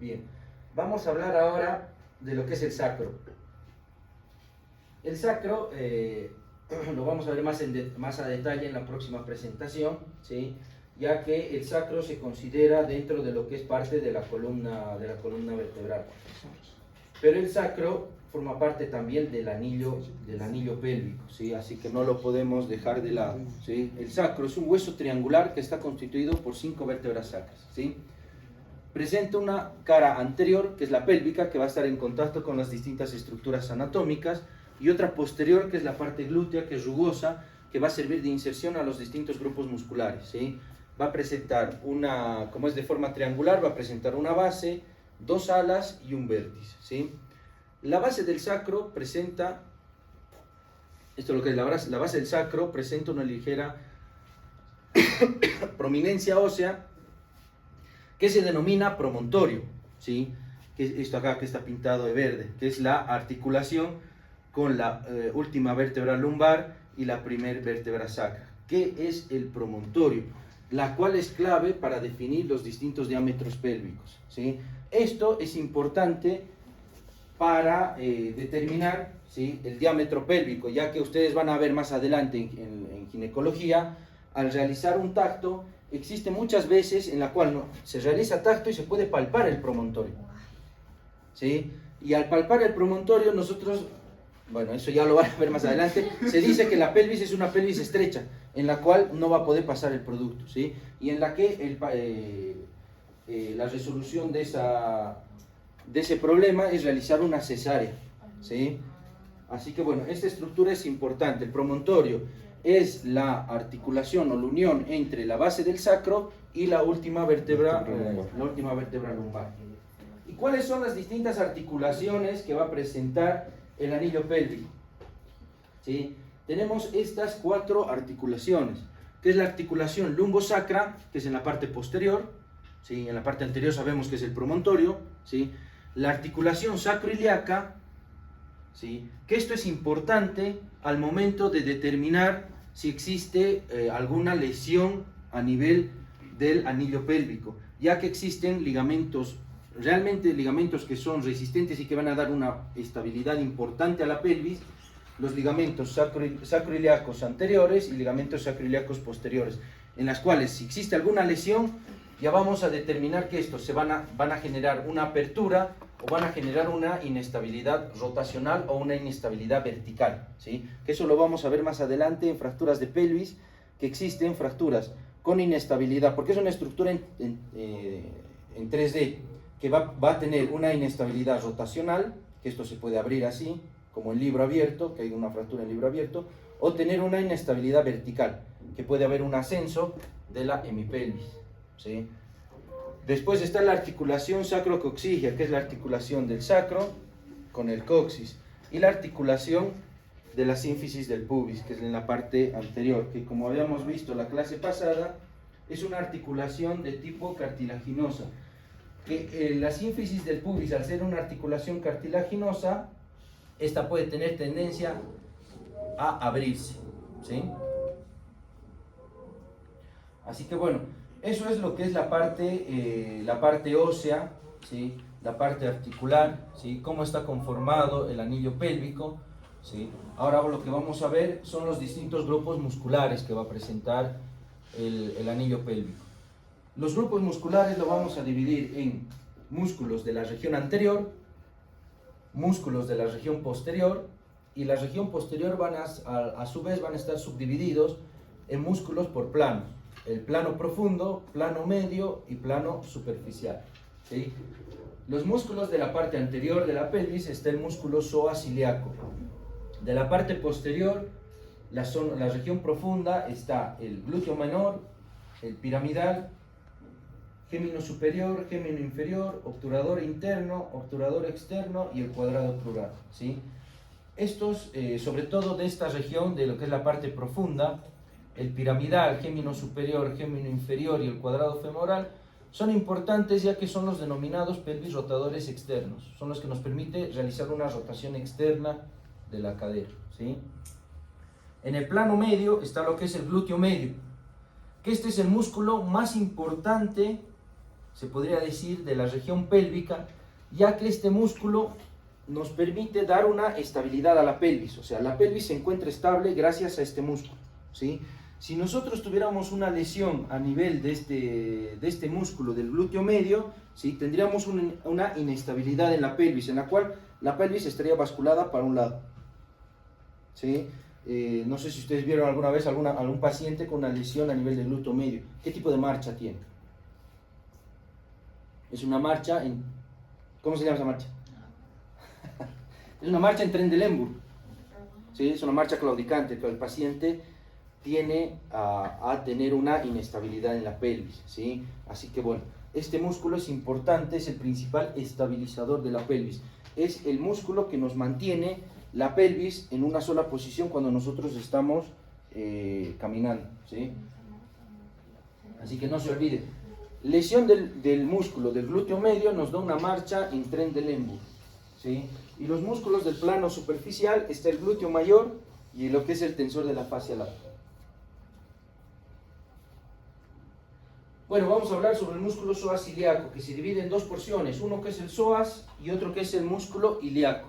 [SPEAKER 1] Bien, vamos a hablar ahora de lo que es el sacro. El sacro lo vamos a ver más a detalle en la próxima presentación, ¿sí? Ya que el sacro se considera dentro de lo que es parte de la columna vertebral. Pero el sacro forma parte también del anillo pélvico, ¿sí? Así que no lo podemos dejar de lado, ¿sí? El sacro es un hueso triangular que está constituido por 5 vértebras sacras, ¿sí? Presenta una cara anterior, que es la pélvica, que va a estar en contacto con las distintas estructuras anatómicas, y otra posterior, que es la parte glútea, que es rugosa, que va a servir de inserción a los distintos grupos musculares, ¿sí? Va a presentar como es de forma triangular, va a presentar una base, 2 alas y un vértice, ¿sí? La base del sacro presenta, esto es lo que es la base del sacro, presenta una ligera prominencia ósea, que se denomina promontorio, ¿sí? Que es esto acá que está pintado de verde, que es la articulación con la última vértebra lumbar y la primer vértebra sacra. ¿Qué es el promontorio? La cual es clave para definir los distintos diámetros pélvicos, ¿sí? Esto es importante para determinar, ¿sí? El diámetro pélvico, ya que ustedes van a ver más adelante en ginecología, al realizar un tacto, existe muchas veces en la cual se realiza tacto y se puede palpar el promontorio, ¿sí? Y al palpar el promontorio nosotros, bueno, eso ya lo van a ver más adelante, se dice que la pelvis es una pelvis estrecha, en la cual no va a poder pasar el producto, ¿sí? Y en la que la resolución de ese problema es realizar una cesárea, ¿sí? Así que bueno, esta estructura es importante. El promontorio es la articulación o la unión entre la base del sacro y la última vértebra lumbar. ¿Y cuáles son las distintas articulaciones que va a presentar el anillo pélvico? ¿Sí? tenemos estas 4 articulaciones, que es la articulación lumbosacra, que es en la parte posterior, ¿sí? En la parte anterior sabemos que es el promontorio, ¿sí? La articulación sacroiliaca, ¿sí? Que esto es importante al momento de determinar si existe alguna lesión a nivel del anillo pélvico, ya que existen ligamentos, realmente ligamentos que son resistentes y que van a dar una estabilidad importante a la pelvis, los ligamentos sacroiliacos anteriores y ligamentos sacroiliacos posteriores, en las cuales si existe alguna lesión, ya vamos a determinar que estos van a generar una apertura o van a generar una inestabilidad rotacional o una inestabilidad vertical, ¿sí? Que eso lo vamos a ver más adelante en fracturas de pelvis, que existen fracturas con inestabilidad, porque es una estructura en 3D, que va a tener una inestabilidad rotacional, que esto se puede abrir así, como en libro abierto, que hay una fractura en libro abierto, o tener una inestabilidad vertical, que puede haber un ascenso de la hemipelvis, ¿sí? Después está la articulación sacrocoxigia, que es la articulación del sacro con el coxis, y la articulación de la sínfisis del pubis, que es en la parte anterior, que como habíamos visto en la clase pasada, es una articulación de tipo cartilaginosa, que la sínfisis del pubis, al ser una articulación cartilaginosa, esta puede tener tendencia a abrirse, ¿sí? Así que bueno, eso es lo que es la parte ósea, ¿sí? La parte articular, ¿sí? Cómo está conformado el anillo pélvico, ¿sí? Ahora lo que vamos a ver son los distintos grupos musculares que va a presentar el anillo pélvico. Los grupos musculares lo vamos a dividir en músculos de la región anterior, músculos de la región posterior, y la región posterior a su vez van a estar subdivididos en músculos por plano: el plano profundo, plano medio y plano superficial, ¿sí? Los músculos de la parte anterior de la pelvis está el músculo psoas ilíaco. De la parte posterior, la región profunda, está el glúteo menor, el piramidal, gémino superior, gémino inferior, obturador interno, obturador externo y el cuadrado crural, ¿sí? Estos, sobre todo de esta región, de lo que es la parte profunda, el piramidal, gémino superior, gémino inferior y el cuadrado femoral, son importantes ya que son los denominados pelvis rotadores externos, son los que nos permite realizar una rotación externa de la cadera, ¿sí? En el plano medio está lo que es el glúteo medio, que este es el músculo más importante, se podría decir, de la región pélvica, ya que este músculo nos permite dar una estabilidad a la pelvis, o sea, la pelvis se encuentra estable gracias a este músculo, ¿sí? Si nosotros tuviéramos una lesión a nivel de este músculo del glúteo medio, ¿sí? Tendríamos una inestabilidad en la pelvis, en la cual la pelvis estaría basculada para un lado, ¿sí? No sé si ustedes vieron alguna vez algún paciente con una lesión a nivel del glúteo medio. ¿Qué tipo de marcha tiene? Es una marcha en... ¿Cómo se llama esa marcha? Es una marcha en Trendelenburg, ¿sí? Es una marcha claudicante, que el paciente tiene a tener una inestabilidad en la pelvis, ¿sí? Así que bueno, este músculo es importante, es el principal estabilizador de la pelvis. Es el músculo que nos mantiene la pelvis en una sola posición cuando nosotros estamos caminando, ¿sí? Así que no se olvide, lesión del músculo del glúteo medio nos da una marcha en Trendelenburg, ¿sí? Y los músculos del plano superficial está el glúteo mayor y lo que es el tensor de la fascia lata. Bueno, vamos a hablar sobre el músculo psoas ilíaco, que se divide en dos porciones, uno que es el psoas y otro que es el músculo ilíaco.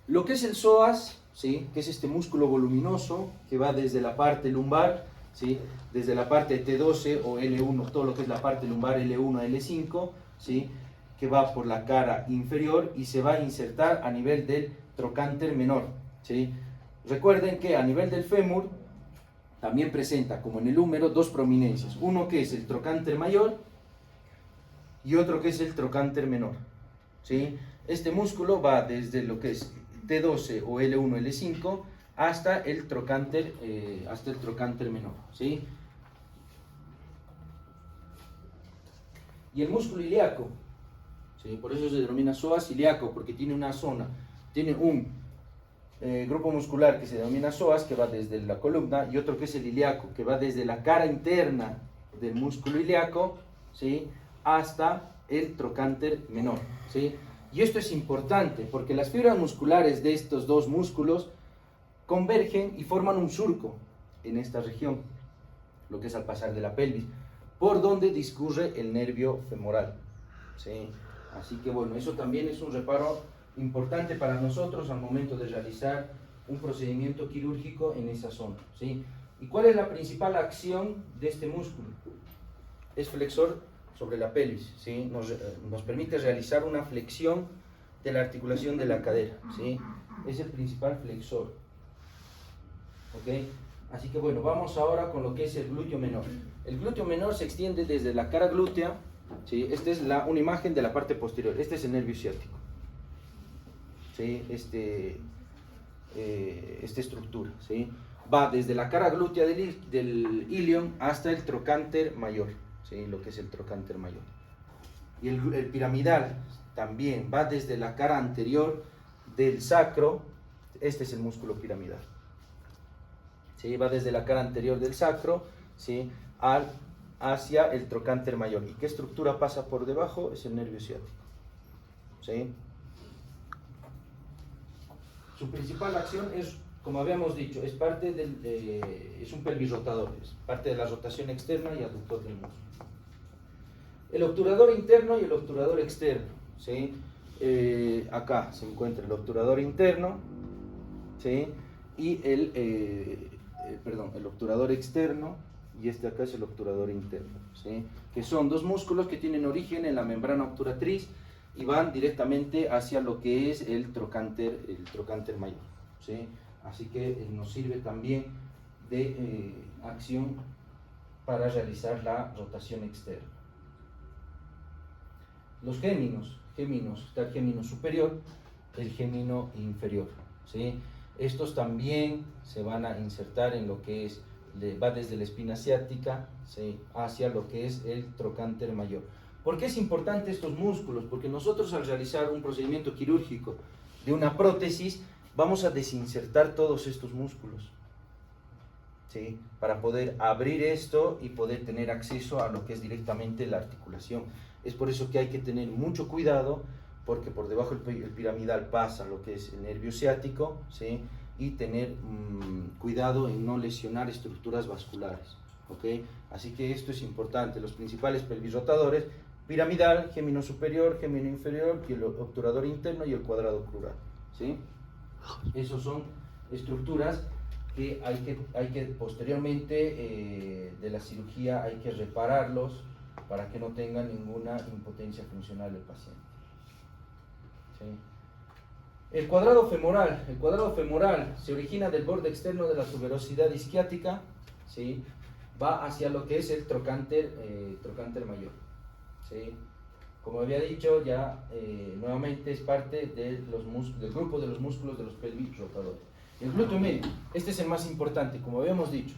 [SPEAKER 1] Lo que es el psoas, ¿sí? Que es este músculo voluminoso que va desde la parte lumbar, ¿sí? Desde la parte T12 o L1, todo lo que es la parte lumbar L1 a L5, ¿sí? Que va por la cara inferior y se va a insertar a nivel del trocánter menor, ¿sí? Recuerden que a nivel del fémur también presenta, como en el húmero, dos prominencias, uno que es el trocánter mayor y otro que es el trocánter menor, ¿sí? Este músculo va desde lo que es T12 o L1, L5 hasta el trocánter menor, ¿sí? Y el músculo ilíaco, ¿sí? Por eso se denomina psoas ilíaco, porque tiene una zona, tiene un grupo muscular que se denomina psoas, que va desde la columna, y otro que es el ilíaco, que va desde la cara interna del músculo ilíaco, ¿sí?, hasta el trocánter menor, ¿sí? Y esto es importante porque las fibras musculares de estos dos músculos convergen y forman un surco en esta región, lo que es al pasar de la pelvis, por donde discurre el nervio femoral, ¿sí? Así que bueno, eso también es un reparo importante para nosotros al momento de realizar un procedimiento quirúrgico en esa zona, ¿sí? ¿Y cuál es la principal acción de este músculo? Es flexor sobre la pelvis, ¿sí? Nos permite realizar una flexión de la articulación de la cadera, ¿sí? Es el principal flexor, ¿ok? Así que bueno, vamos ahora con lo que es el glúteo menor. El glúteo menor se extiende desde la cara glútea, ¿sí? Esta es una imagen de la parte posterior, este es el nervio ciático, ¿sí? Esta estructura, ¿sí? Va desde la cara glútea del ilion hasta el trocánter mayor, ¿sí? Lo que es el trocánter mayor. Y el piramidal también va desde la cara anterior del sacro, este es el músculo piramidal, ¿sí? Va desde la cara anterior del sacro, ¿sí?, hacia el trocánter mayor. ¿Y qué estructura pasa por debajo? Es el nervio ciático, ¿sí? Su principal acción es, como habíamos dicho, es parte es un pelvirrotador, es parte de la rotación externa y aductor del músculo. El obturador interno y el obturador externo, ¿sí? Acá se encuentra el obturador interno, ¿sí?, y el obturador externo, y este acá es el obturador interno, ¿sí?, que son dos músculos que tienen origen en la membrana obturatriz y van directamente hacia lo que es el trocánter mayor, ¿sí? Así que nos sirve también de acción para realizar la rotación externa. Los géminos, está el gémino superior, el gémino inferior, ¿sí? Estos también se van a insertar en lo que es, va desde la espina ciática, ¿sí?, hacia lo que es el trocánter mayor. ¿Por qué es importante estos músculos? Porque nosotros al realizar un procedimiento quirúrgico de una prótesis, vamos a desinsertar todos estos músculos, ¿sí?, para poder abrir esto y poder tener acceso a lo que es directamente la articulación. Es por eso que hay que tener mucho cuidado, porque por debajo del piramidal pasa lo que es el nervio ciático, ¿sí?, y tener cuidado en no lesionar estructuras vasculares, ¿ok? Así que esto es importante. Los principales pelvirrotadores: piramidal, gémino superior, gémino inferior, y el obturador interno y el cuadrado crural, ¿sí? Esos son estructuras que hay que posteriormente de la cirugía hay que repararlos para que no tengan ninguna impotencia funcional del paciente, ¿sí? El cuadrado femoral se origina del borde externo de la tuberosidad isquiática, ¿sí?, va hacia lo que es el trocánter mayor, ¿sí? Como había dicho ya, nuevamente es parte del grupo de los músculos de los pelvirrotadores. El glúteo medio, este es el más importante, como habíamos dicho.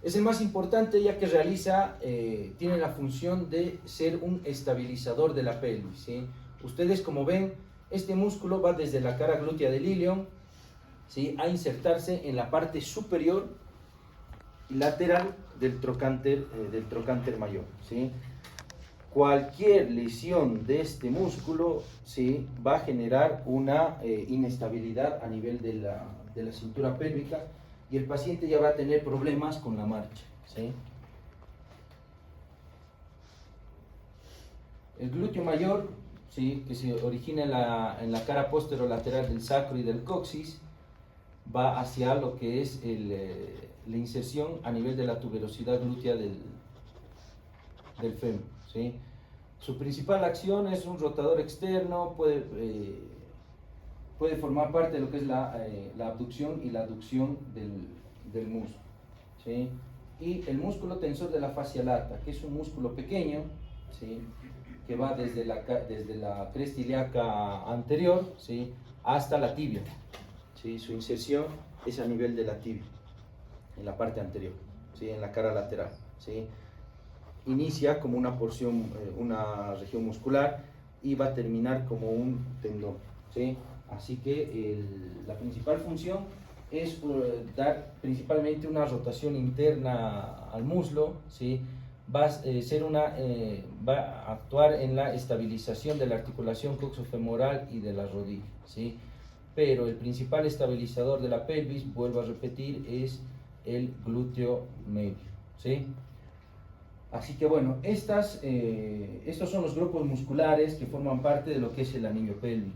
[SPEAKER 1] Es el más importante ya que tiene la función de ser un estabilizador de la pelvis, ¿sí? Ustedes, como ven, este músculo va desde la cara glútea del ilion, ¿sí?, a insertarse en la parte superior y lateral del trocánter mayor, ¿sí? Cualquier lesión de este músculo, ¿sí?, va a generar una inestabilidad a nivel de la cintura pélvica, y el paciente ya va a tener problemas con la marcha, ¿sí? El glúteo mayor, ¿sí?, que se origina en la cara posterolateral del sacro y del coxis, va hacia lo que es la inserción a nivel de la tuberosidad glútea del fémur, ¿sí? Su principal acción es un rotador externo, puede formar parte de lo que es la abducción y la aducción del músculo, ¿sí? Y el músculo tensor de la fascia lata, que es un músculo pequeño, ¿sí?, que va desde la cresta ilíaca anterior, ¿sí?, hasta la tibia, ¿sí? Su inserción es a nivel de la tibia, en la parte anterior, ¿sí?, en la cara lateral, ¿sí? Inicia como una porción, una región muscular, y va a terminar como un tendón, ¿sí? Así que la principal función es dar principalmente una rotación interna al muslo, ¿sí? Va a actuar en la estabilización de la articulación coxofemoral y de la rodilla, ¿sí? Pero el principal estabilizador de la pelvis, vuelvo a repetir, es el glúteo medio, ¿sí? Así que bueno, estos son los grupos musculares que forman parte de lo que es el anillo pélvico.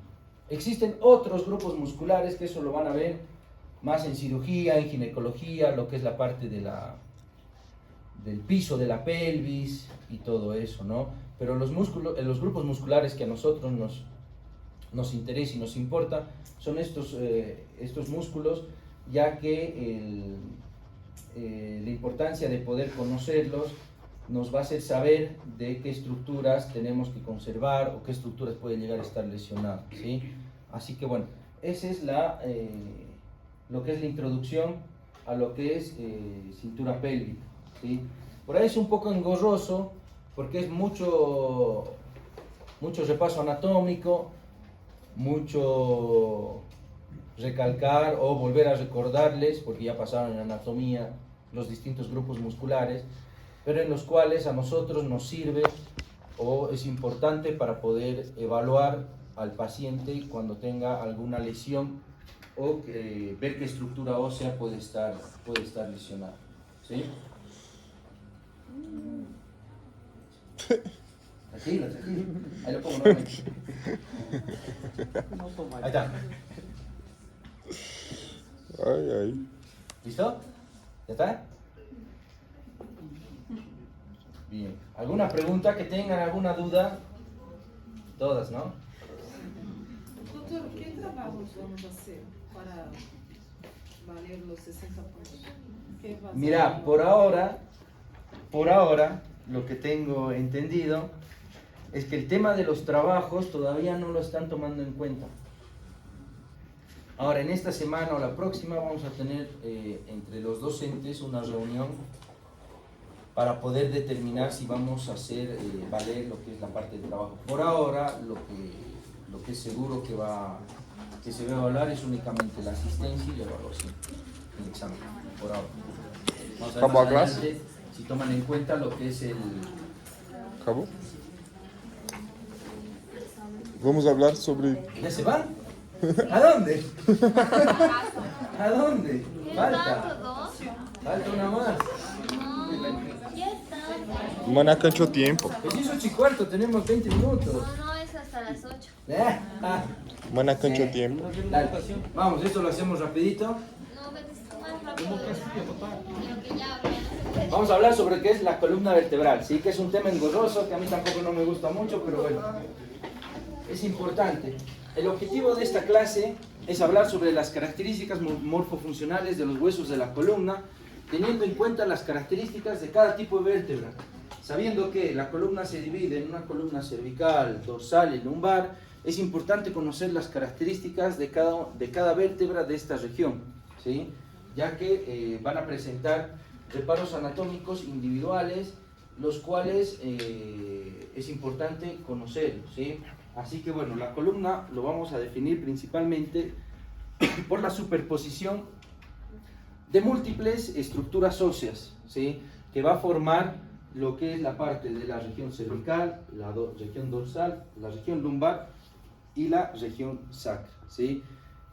[SPEAKER 1] Existen otros grupos musculares que eso lo van a ver más en cirugía, en ginecología, lo que es la parte del piso de la pelvis y todo eso, ¿no? Pero los grupos musculares que a nosotros nos interesa y nos importa son estos músculos, ya que la importancia de poder conocerlos nos va a hacer saber de qué estructuras tenemos que conservar o qué estructuras pueden llegar a estar lesionadas, ¿sí? Así que bueno, esa es lo que es la introducción a lo que es cintura pélvica, ¿sí? Por ahí es un poco engorroso porque es mucho repaso anatómico, mucho recalcar o volver a recordarles, porque ya pasaron en anatomía los distintos grupos musculares, pero en los cuales a nosotros nos sirve o es importante para poder evaluar al paciente cuando tenga alguna lesión o ver qué estructura ósea puede estar lesionada, ¿sí? Tranquilo, tranquilo. Ahí lo pongo nuevamente. Ahí está.
[SPEAKER 6] Ay, ay.
[SPEAKER 1] ¿Listo? ¿Ya está? Bien. ¿Alguna pregunta que tengan, alguna duda? Todas, ¿no?
[SPEAKER 7] Doutor, ¿qué trabajos vamos a hacer para valer los 60 puntos? ¿Qué va a
[SPEAKER 1] Mira,
[SPEAKER 7] hacer?
[SPEAKER 1] por ahora, lo que tengo entendido es que el tema de los trabajos todavía no lo están tomando en cuenta. Ahora, en esta semana o la próxima vamos a tener entre los docentes una reunión para poder determinar si vamos a hacer valer lo que es la parte de trabajo. Por ahora, lo que es seguro que se va a evaluar es únicamente la asistencia y la evaluación, el examen, por ahora. Vamos a ver
[SPEAKER 6] ¿Acabó
[SPEAKER 1] más
[SPEAKER 6] la clase?
[SPEAKER 1] adelante si toman en cuenta lo que es el...
[SPEAKER 6] ¿Acabó? Vamos a hablar sobre...
[SPEAKER 1] ¿Ya se van? ¿A dónde? ¿A dónde?
[SPEAKER 4] Falta
[SPEAKER 1] Falta una más.
[SPEAKER 4] ya está.
[SPEAKER 6] Mana cancho tiempo.
[SPEAKER 1] Pues hizo 8:15, tenemos 20 minutos.
[SPEAKER 4] No, es hasta las 8.
[SPEAKER 6] Mana cancho tiempo.
[SPEAKER 1] Dale. Vamos, esto lo hacemos rapidito.
[SPEAKER 4] No, vete más rápido. Lo que ya hablé.
[SPEAKER 1] Vamos a hablar sobre qué es la columna vertebral, ¿sí? Que es un tema engorroso, que a mí tampoco no me gusta mucho, pero bueno, es importante. El objetivo de esta clase es hablar sobre las características morfofuncionales de los huesos de la columna, teniendo en cuenta las características de cada tipo de vértebra, sabiendo que la columna se divide en una columna cervical, dorsal y lumbar. Es importante conocer las características de cada vértebra de esta región, ¿sí? Ya que van a presentar reparos anatómicos individuales, los cuales es importante conocerlos, ¿sí? Así que bueno, la columna lo vamos a definir principalmente por la superposición de múltiples estructuras óseas, ¿sí? Que va a formar lo que es la parte de la región cervical, la región dorsal, la región lumbar y la región sacra, ¿sí?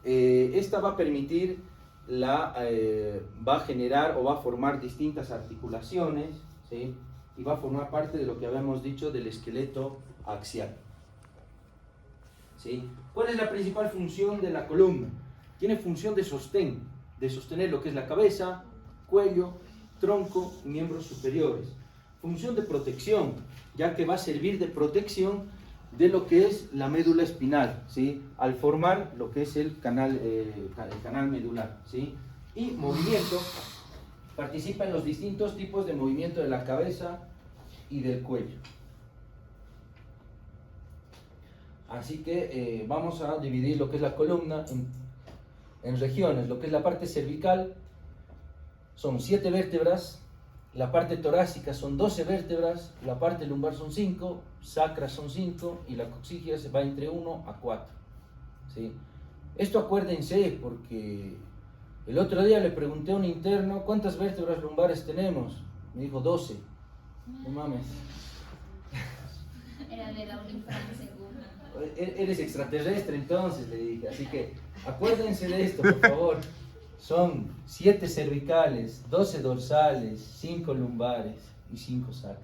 [SPEAKER 1] Esta va a permitir, va a generar o va a formar distintas articulaciones, ¿sí? Y va a formar parte de lo que habíamos dicho del esqueleto axial, ¿sí? ¿Cuál es la principal función de la columna? Tiene función de sostener lo que es la cabeza, cuello, tronco y miembros superiores. Función de protección, ya que va a servir de protección de lo que es la médula espinal, ¿sí? Al formar lo que es el canal medular, ¿sí? Y movimiento, participa en los distintos tipos de movimiento de la cabeza y del cuello. Así que vamos a dividir lo que es la columna en regiones. Lo que es la parte cervical son 7 vértebras, la parte torácica son 12 vértebras, la parte lumbar son 5, sacra son 5 y la coxígea se va entre 1 a 4, ¿sí? Esto acuérdense, porque el otro día le pregunté a un interno cuántas vértebras lumbares tenemos. Me dijo 12. No mames.
[SPEAKER 4] Era de la Unifran, seguro.
[SPEAKER 1] Eres extraterrestre entonces, le dije. Así que acuérdense de esto, por favor. Son 7 cervicales, 12 dorsales, 5 lumbares y 5 sacras.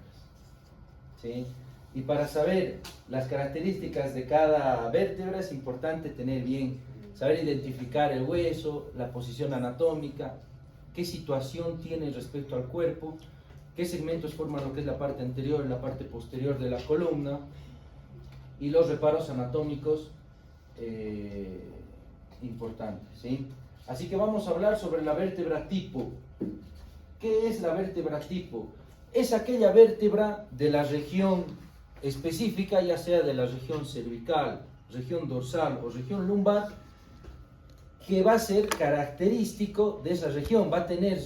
[SPEAKER 1] ¿Sí? Y para saber las características de cada vértebra es importante tener bien, saber identificar el hueso, la posición anatómica, qué situación tiene respecto al cuerpo, qué segmentos forman lo que es la parte anterior y la parte posterior de la columna, y los reparos anatómicos importantes, ¿sí? Así que vamos a hablar sobre la vértebra tipo. ¿Qué es la vértebra tipo? Es aquella vértebra de la región específica, ya sea de la región cervical, región dorsal o región lumbar, que va a ser característico de esa región, va a tener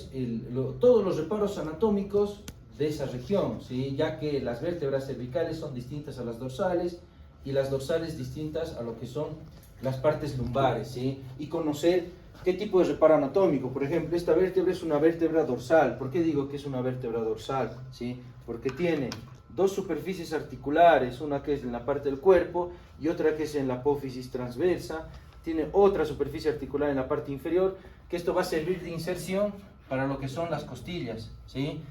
[SPEAKER 1] todos los reparos anatómicos de esa región, ¿sí? Ya que las vértebras cervicales son distintas a las dorsales y las dorsales distintas a lo que son las partes lumbares, ¿sí? Y conocer qué tipo de reparo anatómico. Por ejemplo, esta vértebra es una vértebra dorsal. ¿Por qué digo que es una vértebra dorsal? ¿Sí? Porque tiene 2 superficies articulares, una que es en la parte del cuerpo y otra que es en la apófisis transversa. Tiene otra superficie articular en la parte inferior, que esto va a servir de inserción para lo que son las costillas, ¿sí?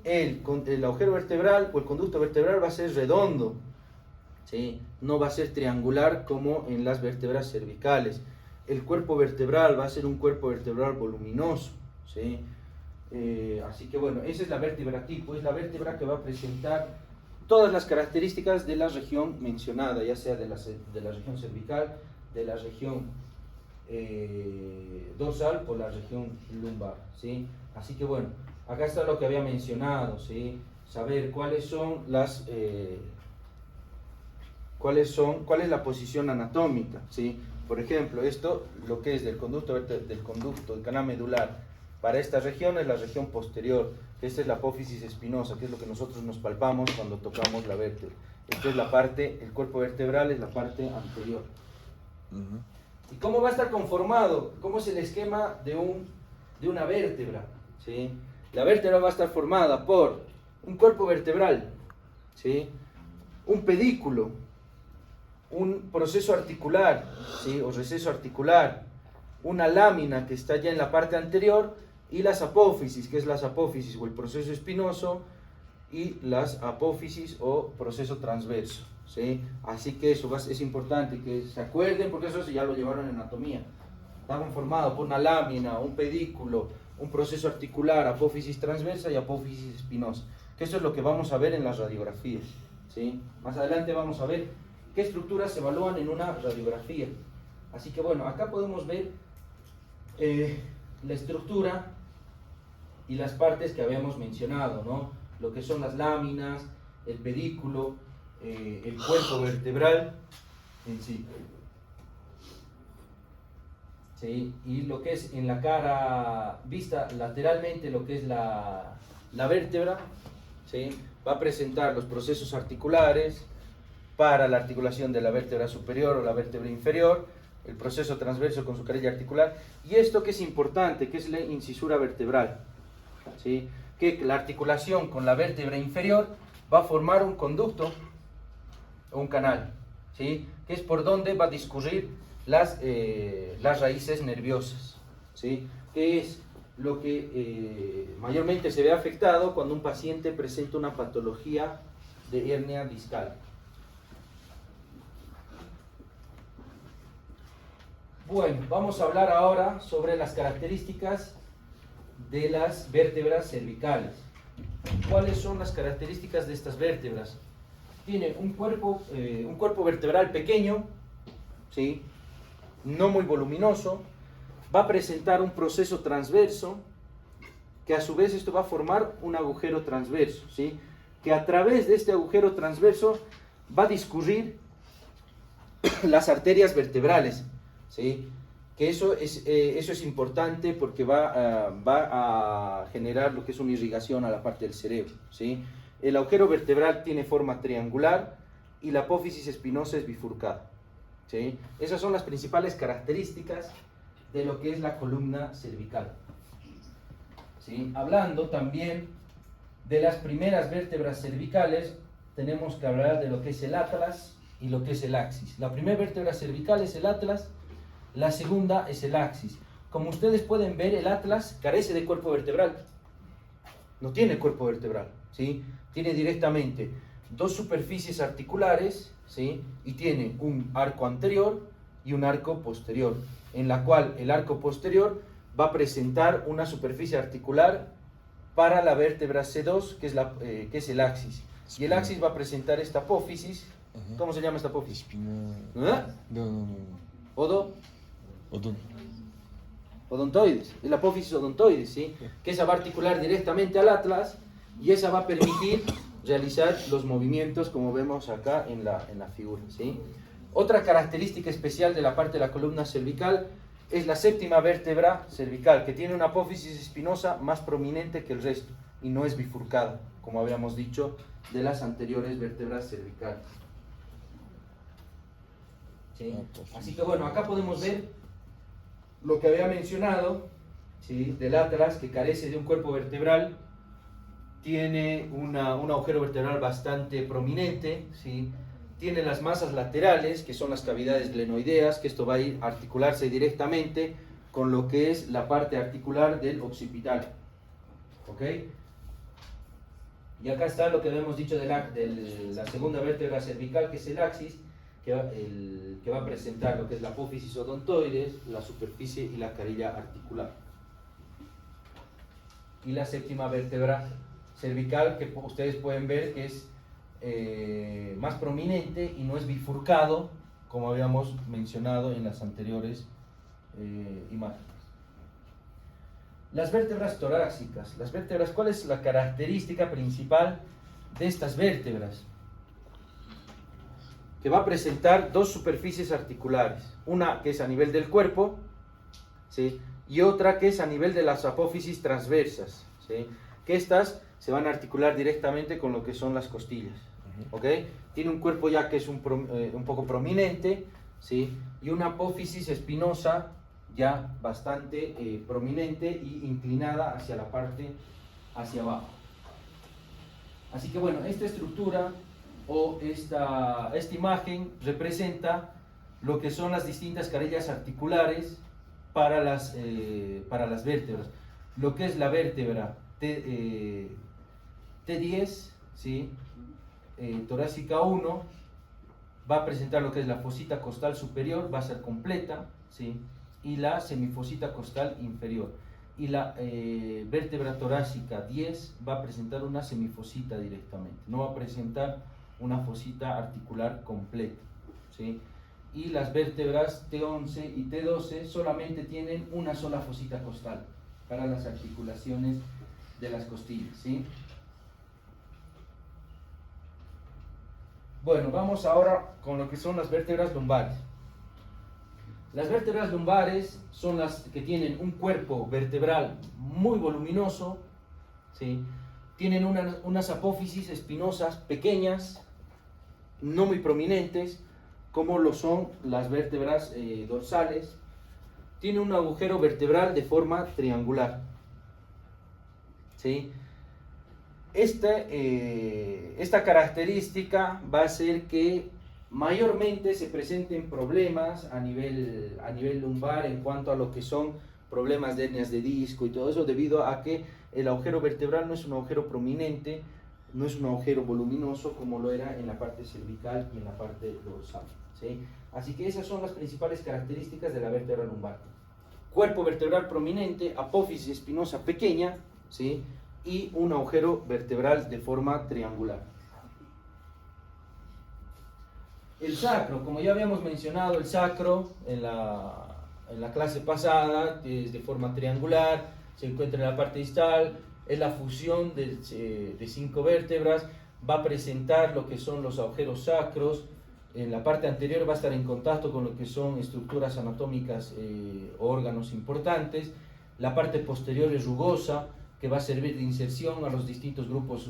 [SPEAKER 1] El agujero vertebral o el conducto vertebral va a ser redondo, ¿sí? No va a ser triangular como en las vértebras cervicales. El cuerpo vertebral va a ser un cuerpo vertebral voluminoso, ¿sí? Así que bueno, esa es la vértebra tipo, es la vértebra que va a presentar todas las características de la región mencionada, ya sea de la región cervical, de la región dorsal o la región lumbar, ¿sí? Así que bueno, acá está lo que había mencionado, ¿sí? Saber cuáles son las cuál es la posición anatómica, ¿sí? Por ejemplo, esto, lo que es del canal medular para esta región es la región posterior, que esta es la apófisis espinosa, que es lo que nosotros nos palpamos cuando tocamos la vértebra. Esta es la parte, el cuerpo vertebral es la parte anterior. ¿Y cómo va a estar conformado? ¿Cómo es el esquema de una vértebra? ¿Sí? La vértebra va a estar formada por un cuerpo vertebral, ¿sí? Un pedículo, un proceso articular, ¿sí? O receso articular, una lámina que está ya en la parte anterior y las apófisis, que es las apófisis o el proceso espinoso y las apófisis o proceso transverso, ¿sí? Así que eso es importante que se acuerden porque eso ya lo llevaron en anatomía. Está conformado por una lámina, un pedículo, un proceso articular, apófisis transversa y apófisis espinosa, que eso es lo que vamos a ver en las radiografías, ¿sí? Más adelante vamos a ver qué estructuras se evalúan en una radiografía. Así que bueno, acá podemos ver la estructura y las partes que habíamos mencionado, ¿no? Lo que son las láminas, el pedículo, el cuerpo vertebral en sí. ¿Sí? Y lo que es en la cara vista lateralmente, lo que es la vértebra, ¿sí? Va a presentar los procesos articulares para la articulación de la vértebra superior o la vértebra inferior, el proceso transverso con su carilla articular, y esto que es importante, que es la incisura vertebral, ¿sí? Que la articulación con la vértebra inferior va a formar un conducto o un canal, ¿sí? Que es por donde va a discurrir las raíces nerviosas, ¿sí? Que es lo que mayormente se ve afectado cuando un paciente presenta una patología de hernia discal. Bueno, vamos a hablar ahora sobre las características de las vértebras cervicales. ¿Cuáles son las características de estas vértebras? Tiene un cuerpo vertebral pequeño, ¿sí? No muy voluminoso, va a presentar un proceso transverso, que a su vez esto va a formar un agujero transverso, ¿sí? Que a través de este agujero transverso va a discurrir las arterias vertebrales, ¿sí? Que eso es importante porque va a generar lo que es una irrigación a la parte del cerebro, ¿sí? El agujero vertebral tiene forma triangular y la apófisis espinosa es bifurcada, ¿sí? Esas son las principales características de lo que es la columna cervical. ¿Sí? Hablando también de las primeras vértebras cervicales, tenemos que hablar de lo que es el atlas y lo que es el axis. La primera vértebra cervical es el atlas, la segunda es el axis. Como ustedes pueden ver, el atlas carece de cuerpo vertebral. No tiene cuerpo vertebral, ¿sí? Tiene directamente dos superficies articulares, ¿sí? Y tiene un arco anterior y un arco posterior, en la cual el arco posterior va a presentar una superficie articular para la vértebra C2, que es el axis. Y el axis va a presentar esta apófisis. ¿Cómo se llama esta apófisis?
[SPEAKER 6] Espina...
[SPEAKER 1] ¿Ah?
[SPEAKER 6] No.
[SPEAKER 1] Odontoides, es la apófisis odontoides, ¿sí? Que esa va a articular directamente al atlas y esa va a permitir realizar los movimientos como vemos acá en la figura, ¿sí? Otra característica especial de la parte de la columna cervical es la séptima vértebra cervical, que tiene una apófisis espinosa más prominente que el resto y no es bifurcada, como habíamos dicho de las anteriores vértebras cervicales. ¿Sí? Así que bueno, acá podemos ver lo que había mencionado, ¿sí? Del atlas, que carece de un cuerpo vertebral, tiene un agujero vertebral bastante prominente, ¿sí? Tiene las masas laterales, que son las cavidades glenoideas, que esto va a ir a articularse directamente con lo que es la parte articular del occipital. ¿Ok? Y acá está lo que habíamos dicho de la segunda vértebra cervical, que es el axis, que va a presentar lo que es la apófisis odontoides, la superficie y la carilla articular. Y la séptima vértebra cervical, que ustedes pueden ver que es más prominente y no es bifurcado, como habíamos mencionado en las anteriores imágenes. Las vértebras torácicas. Las vértebras, ¿cuál es la característica principal de estas vértebras? Que va a presentar dos superficies articulares, una que es a nivel del cuerpo, ¿sí? Y otra que es a nivel de las apófisis transversas, ¿sí? Que estas se van a articular directamente con lo que son las costillas, ¿ok? Tiene un cuerpo ya que es un poco prominente, ¿sí? Y una apófisis espinosa ya bastante prominente y inclinada hacia la parte hacia abajo. Así que bueno, esta estructura o esta imagen representa lo que son las distintas carillas articulares para las vértebras. Lo que es la vértebra T10, ¿sí? Torácica 1, va a presentar lo que es la fosita costal superior, va a ser completa, ¿sí? Y la semifosita costal inferior. Y la vértebra torácica 10 va a presentar una semifosita directamente, no va a presentar una fosita articular completa, ¿sí? Y las vértebras T11 y T12 solamente tienen una sola fosita costal para las articulaciones de las costillas, ¿sí? Bueno, vamos ahora con lo que son las vértebras lumbares. Las vértebras lumbares son las que tienen un cuerpo vertebral muy voluminoso, ¿sí? Tienen unas apófisis espinosas pequeñas, no muy prominentes, como lo son las vértebras dorsales. Tiene un agujero vertebral de forma triangular, ¿sí? Esta característica va a hacer que mayormente se presenten problemas a nivel lumbar en cuanto a lo que son problemas de hernias de disco y todo eso, debido a que el agujero vertebral no es un agujero prominente, no es un agujero voluminoso como lo era en la parte cervical y en la parte dorsal, ¿sí? Así que esas son las principales características de la vértebra lumbar. Cuerpo vertebral prominente, apófisis espinosa pequeña, ¿sí? Y un agujero vertebral de forma triangular. El sacro, como ya habíamos mencionado, el sacro en la clase pasada es de forma triangular, se encuentra en la parte distal, es la fusión de 5 vértebras, va a presentar lo que son los agujeros sacros. En la parte anterior va a estar en contacto con lo que son estructuras anatómicas o órganos importantes. La parte posterior es rugosa, que va a servir de inserción a los distintos grupos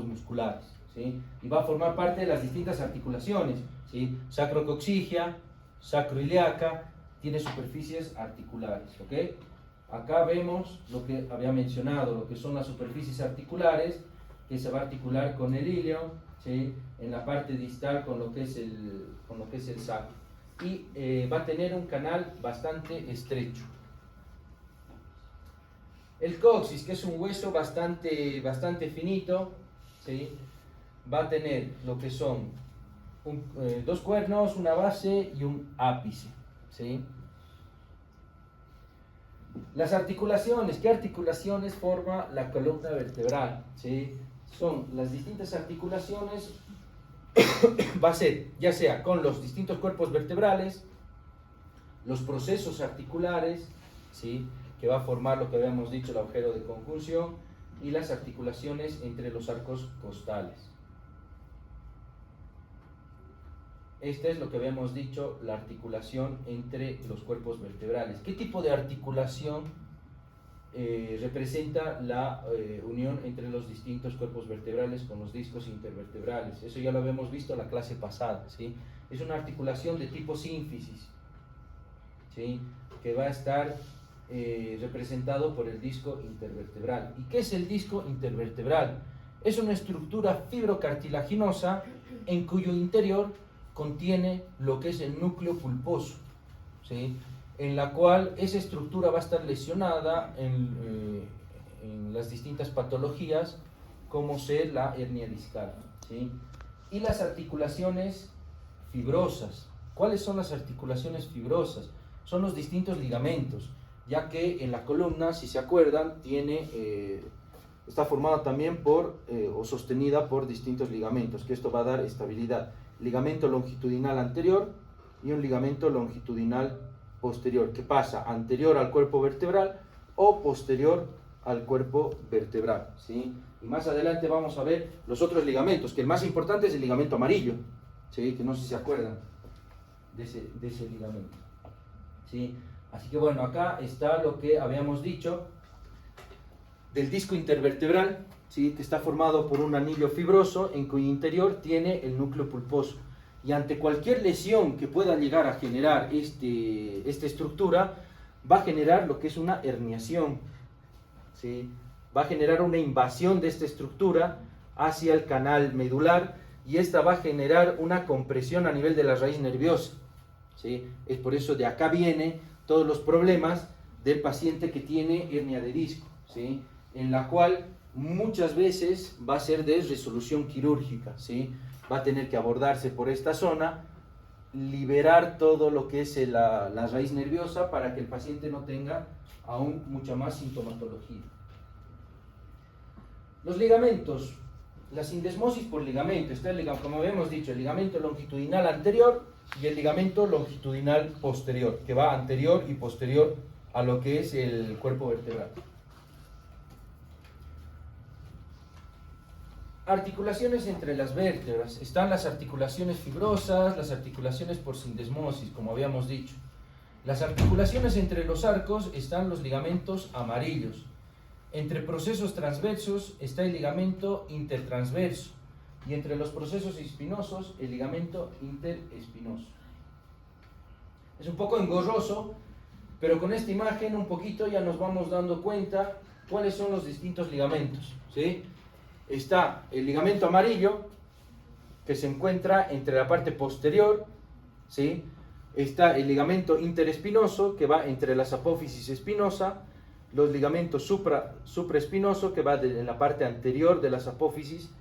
[SPEAKER 1] musculares, ¿sí? Y va a formar parte de las distintas articulaciones, ¿sí? Sacrocoxigia, sacroiliaca, tiene superficies articulares, ¿ok? Acá vemos lo que había mencionado, lo que son las superficies articulares, que se va a articular con el ilio, ¿sí? En la parte distal con lo que es el sacro. Y va a tener un canal bastante estrecho. El coxis, que es un hueso bastante finito, ¿sí? Va a tener lo que son dos cuernos, una base y un ápice, ¿sí? Las articulaciones, ¿qué articulaciones forma la columna vertebral? ¿Sí? Son las distintas articulaciones, va a ser ya sea con los distintos cuerpos vertebrales, los procesos articulares, ¿sí? Que va a formar lo que habíamos dicho, el agujero de conjunción, y las articulaciones entre los arcos costales. Este es lo que habíamos dicho, la articulación entre los cuerpos vertebrales. ¿Qué tipo de articulación representa la unión entre los distintos cuerpos vertebrales con los discos intervertebrales? Eso ya lo habíamos visto en la clase pasada, ¿sí? Es una articulación de tipo sínfisis, ¿sí? Que va a estar representado por el disco intervertebral. ¿Y qué es el disco intervertebral? Es una estructura fibrocartilaginosa en cuyo interior contiene lo que es el núcleo pulposo, ¿sí? En la cual esa estructura va a estar lesionada en las distintas patologías, como ser la hernia discal, ¿sí? Y las articulaciones fibrosas. ¿Cuáles son las articulaciones fibrosas? Son los distintos ligamentos, ya que en la columna, si se acuerdan, está formada también o sostenida por distintos ligamentos, que esto va a dar estabilidad. Ligamento longitudinal anterior y un ligamento longitudinal posterior, que pasa anterior al cuerpo vertebral o posterior al cuerpo vertebral, ¿sí? Y más adelante vamos a ver los otros ligamentos, que el más importante es el ligamento amarillo, ¿sí? Que no sé si se acuerdan de ese ligamento, ¿sí? Así que bueno, acá está lo que habíamos dicho del disco intervertebral, ¿sí? Que está formado por un anillo fibroso en cuyo interior tiene el núcleo pulposo. Y ante cualquier lesión que pueda llegar a generar esta estructura, va a generar lo que es una herniación, ¿sí? Va a generar una invasión de esta estructura hacia el canal medular, y esta va a generar una compresión a nivel de la raíz nerviosa, ¿sí? Es por eso de acá vienen todos los problemas del paciente que tiene hernia de disco, ¿sí? En la cual muchas veces va a ser de resolución quirúrgica, ¿sí? Va a tener que abordarse por esta zona, liberar todo lo que es la raíz nerviosa para que el paciente no tenga aún mucha más sintomatología. Los ligamentos, la sindesmosis por ligamento, está como habíamos dicho, el ligamento longitudinal anterior y el ligamento longitudinal posterior, que va anterior y posterior a lo que es el cuerpo vertebral. Articulaciones entre las vértebras. Están las articulaciones fibrosas, las articulaciones por sindesmosis, como habíamos dicho. Las articulaciones entre los arcos están los ligamentos amarillos. Entre procesos transversos está el ligamento intertransverso. Y entre los procesos espinosos, el ligamento interespinoso. Es un poco engorroso, pero con esta imagen un poquito ya nos vamos dando cuenta cuáles son los distintos ligamentos, ¿sí? Está el ligamento amarillo, que se encuentra entre la parte posterior, ¿sí? Está el ligamento interespinoso, que va entre las apófisis espinosa, los ligamentos supraespinoso, que va en la parte anterior de las apófisis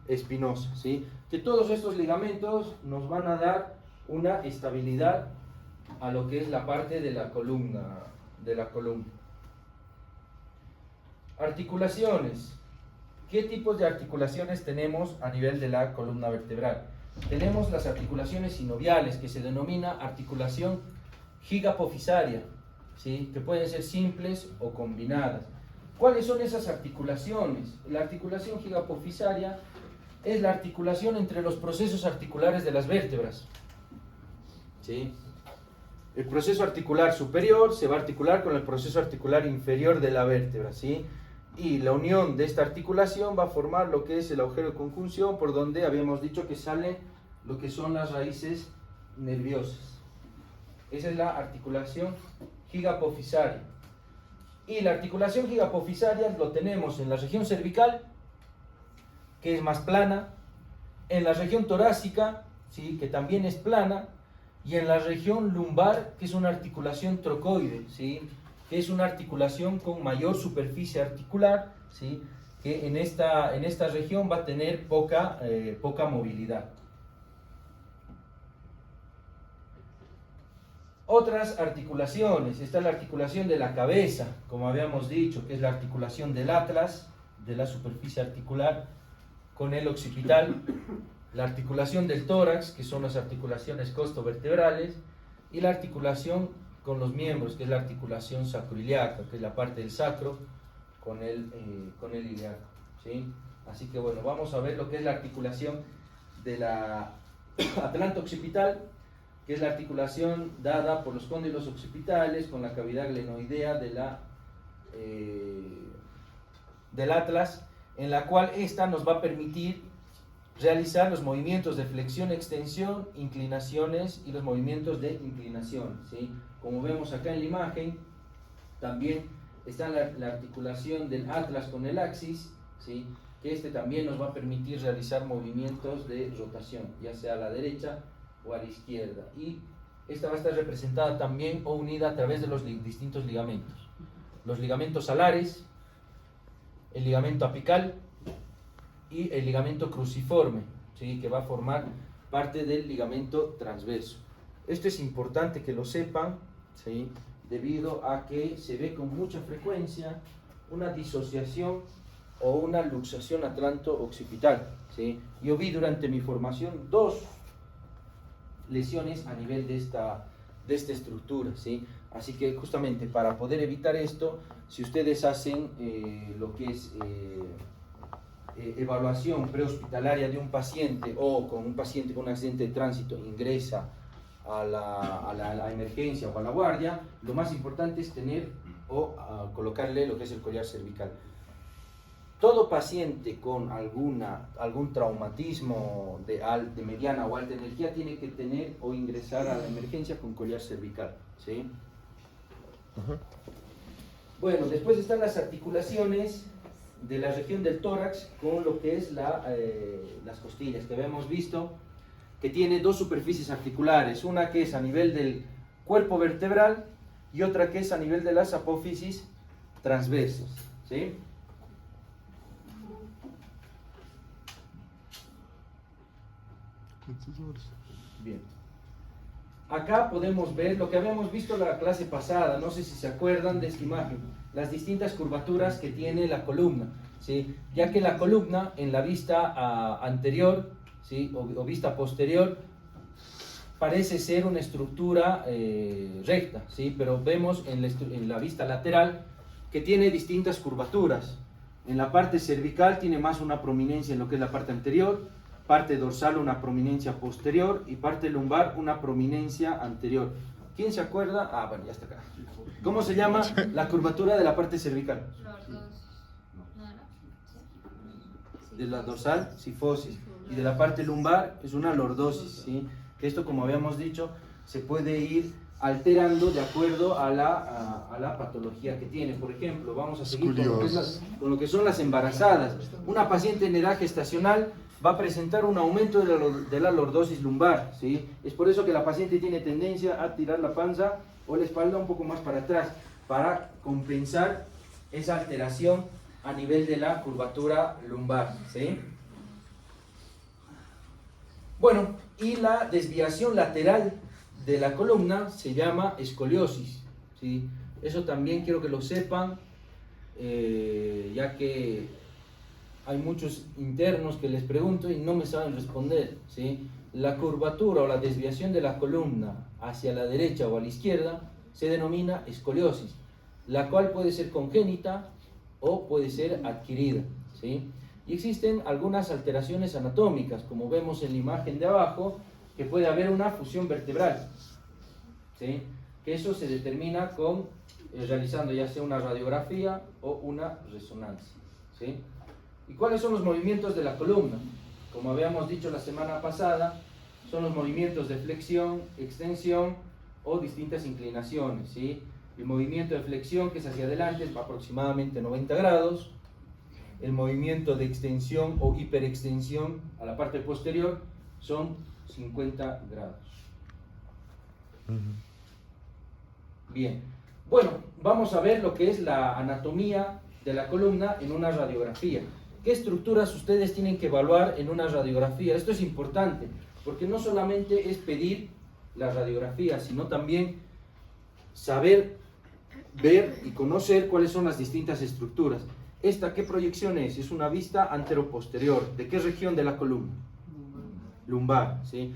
[SPEAKER 1] espinosa, ¿sí? Que todos estos ligamentos nos van a dar una estabilidad a lo que es la parte de la columna. Articulaciones. ¿Qué tipos de articulaciones tenemos a nivel de la columna vertebral? Tenemos las articulaciones sinoviales, que se denomina articulación gigapofisaria, ¿sí? Que pueden ser simples o combinadas. ¿Cuáles son esas articulaciones? La articulación gigapofisaria es la articulación entre los procesos articulares de las vértebras, ¿sí? El proceso articular superior se va a articular con el proceso articular inferior de la vértebra, ¿sí? y la unión de esta articulación va a formar lo que es el agujero de conjunción, por donde habíamos dicho que salen lo que son las raíces nerviosas. Esa es la articulación gigapofisaria. Y la articulación gigapofisaria lo tenemos en la región cervical, que es más plana, en la región torácica, ¿sí?, que también es plana, y en la región lumbar, que es una articulación trocoide, ¿sí?, que es una articulación con mayor superficie articular, ¿sí?, que en esta región va a tener poca movilidad. Otras articulaciones, está la articulación de la cabeza, como habíamos dicho, que es la articulación del atlas, de la superficie articular, con el occipital, la articulación del tórax, que son las articulaciones costovertebrales, y la articulación con los miembros, que es la articulación sacroiliaca, que es la parte del sacro con el ilíaco, ¿sí? Así que bueno, vamos a ver lo que es la articulación de la atlanto-occipital, que es la articulación dada por los cóndilos occipitales con la cavidad glenoidea del atlas, en la cual esta nos va a permitir realizar los movimientos de flexión, extensión, inclinaciones y los movimientos de inclinación, ¿sí? Como vemos acá en la imagen, también está la articulación del atlas con el axis, ¿sí?, que también nos va a permitir realizar movimientos de rotación, ya sea a la derecha o a la izquierda, y esta va a estar representada también o unida a través de los distintos ligamentos, los ligamentos alares, el ligamento apical y el ligamento cruciforme, ¿sí?, que va a formar parte del ligamento transverso. Esto es importante que lo sepan, ¿sí?, debido a que se ve con mucha frecuencia una disociación o una luxación atlanto-occipital, ¿sí? Yo vi durante mi formación 2 lesiones a nivel de esta estructura, ¿sí? Así que justamente para poder evitar esto, si ustedes hacen lo que es evaluación prehospitalaria de un paciente, o con un paciente con un accidente de tránsito ingresa a la emergencia o a la guardia, lo más importante es tener o colocarle lo que es el collar cervical. Todo paciente con algún traumatismo de mediana o alta energía tiene que tener o ingresar a la emergencia con collar cervical, ¿sí? Bueno, después están las articulaciones de la región del tórax con lo que es las costillas, que habíamos visto que tiene 2 superficies articulares, una que es a nivel del cuerpo vertebral y otra que es a nivel de las apófisis transversas, ¿sí? Bien. Acá podemos ver lo que habíamos visto en la clase pasada, no sé si se acuerdan de esta imagen, las distintas curvaturas que tiene la columna, ¿sí? Ya que la columna en la vista anterior, ¿sí?, o vista posterior, parece ser una estructura recta, ¿sí?, pero vemos en la vista lateral que tiene distintas curvaturas. En la parte cervical tiene más una prominencia en lo que es la parte anterior, parte dorsal una prominencia posterior y parte lumbar una prominencia anterior. ¿Quién se acuerda? Ah, bueno, ya está acá. ¿Cómo se llama la curvatura de la parte cervical? De la dorsal, sifosis, y de la parte lumbar es una lordosis, ¿sí? Que esto, como habíamos dicho, se puede ir alterando de acuerdo a la patología que tiene. Por ejemplo, vamos a seguir con lo que son las embarazadas. Una paciente en edad gestacional va a presentar un aumento de la lordosis lumbar, ¿sí? Es por eso que la paciente tiene tendencia a tirar la panza o la espalda un poco más para atrás, para compensar esa alteración a nivel de la curvatura lumbar, ¿sí? Bueno, y la desviación lateral de la columna se llama escoliosis, ¿sí? Eso también quiero que lo sepan, ya que hay muchos internos que les pregunto y no me saben responder, ¿sí? La curvatura o la desviación de la columna hacia la derecha o a la izquierda se denomina escoliosis, la cual puede ser congénita o puede ser adquirida, ¿sí? Y existen algunas alteraciones anatómicas, como vemos en la imagen de abajo, que puede haber una fusión vertebral, ¿sí? que eso se determina con realizando ya sea una radiografía o una resonancia, ¿sí? ¿Y cuáles son los movimientos de la columna? Como habíamos dicho la semana pasada, son los movimientos de flexión, extensión o distintas inclinaciones, ¿sí? El movimiento de flexión, que es hacia adelante, es aproximadamente 90 grados. El movimiento de extensión o hiperextensión a la parte posterior son 50 grados. Bien, bueno, vamos a ver lo que es la anatomía de la columna en una radiografía. ¿Qué estructuras ustedes tienen que evaluar en una radiografía? Esto es importante, porque no solamente es pedir la radiografía, sino también saber, ver y conocer cuáles son las distintas estructuras. ¿Esta qué proyección es? Es una vista anteroposterior. ¿De qué región de la columna? Lumbar, ¿sí?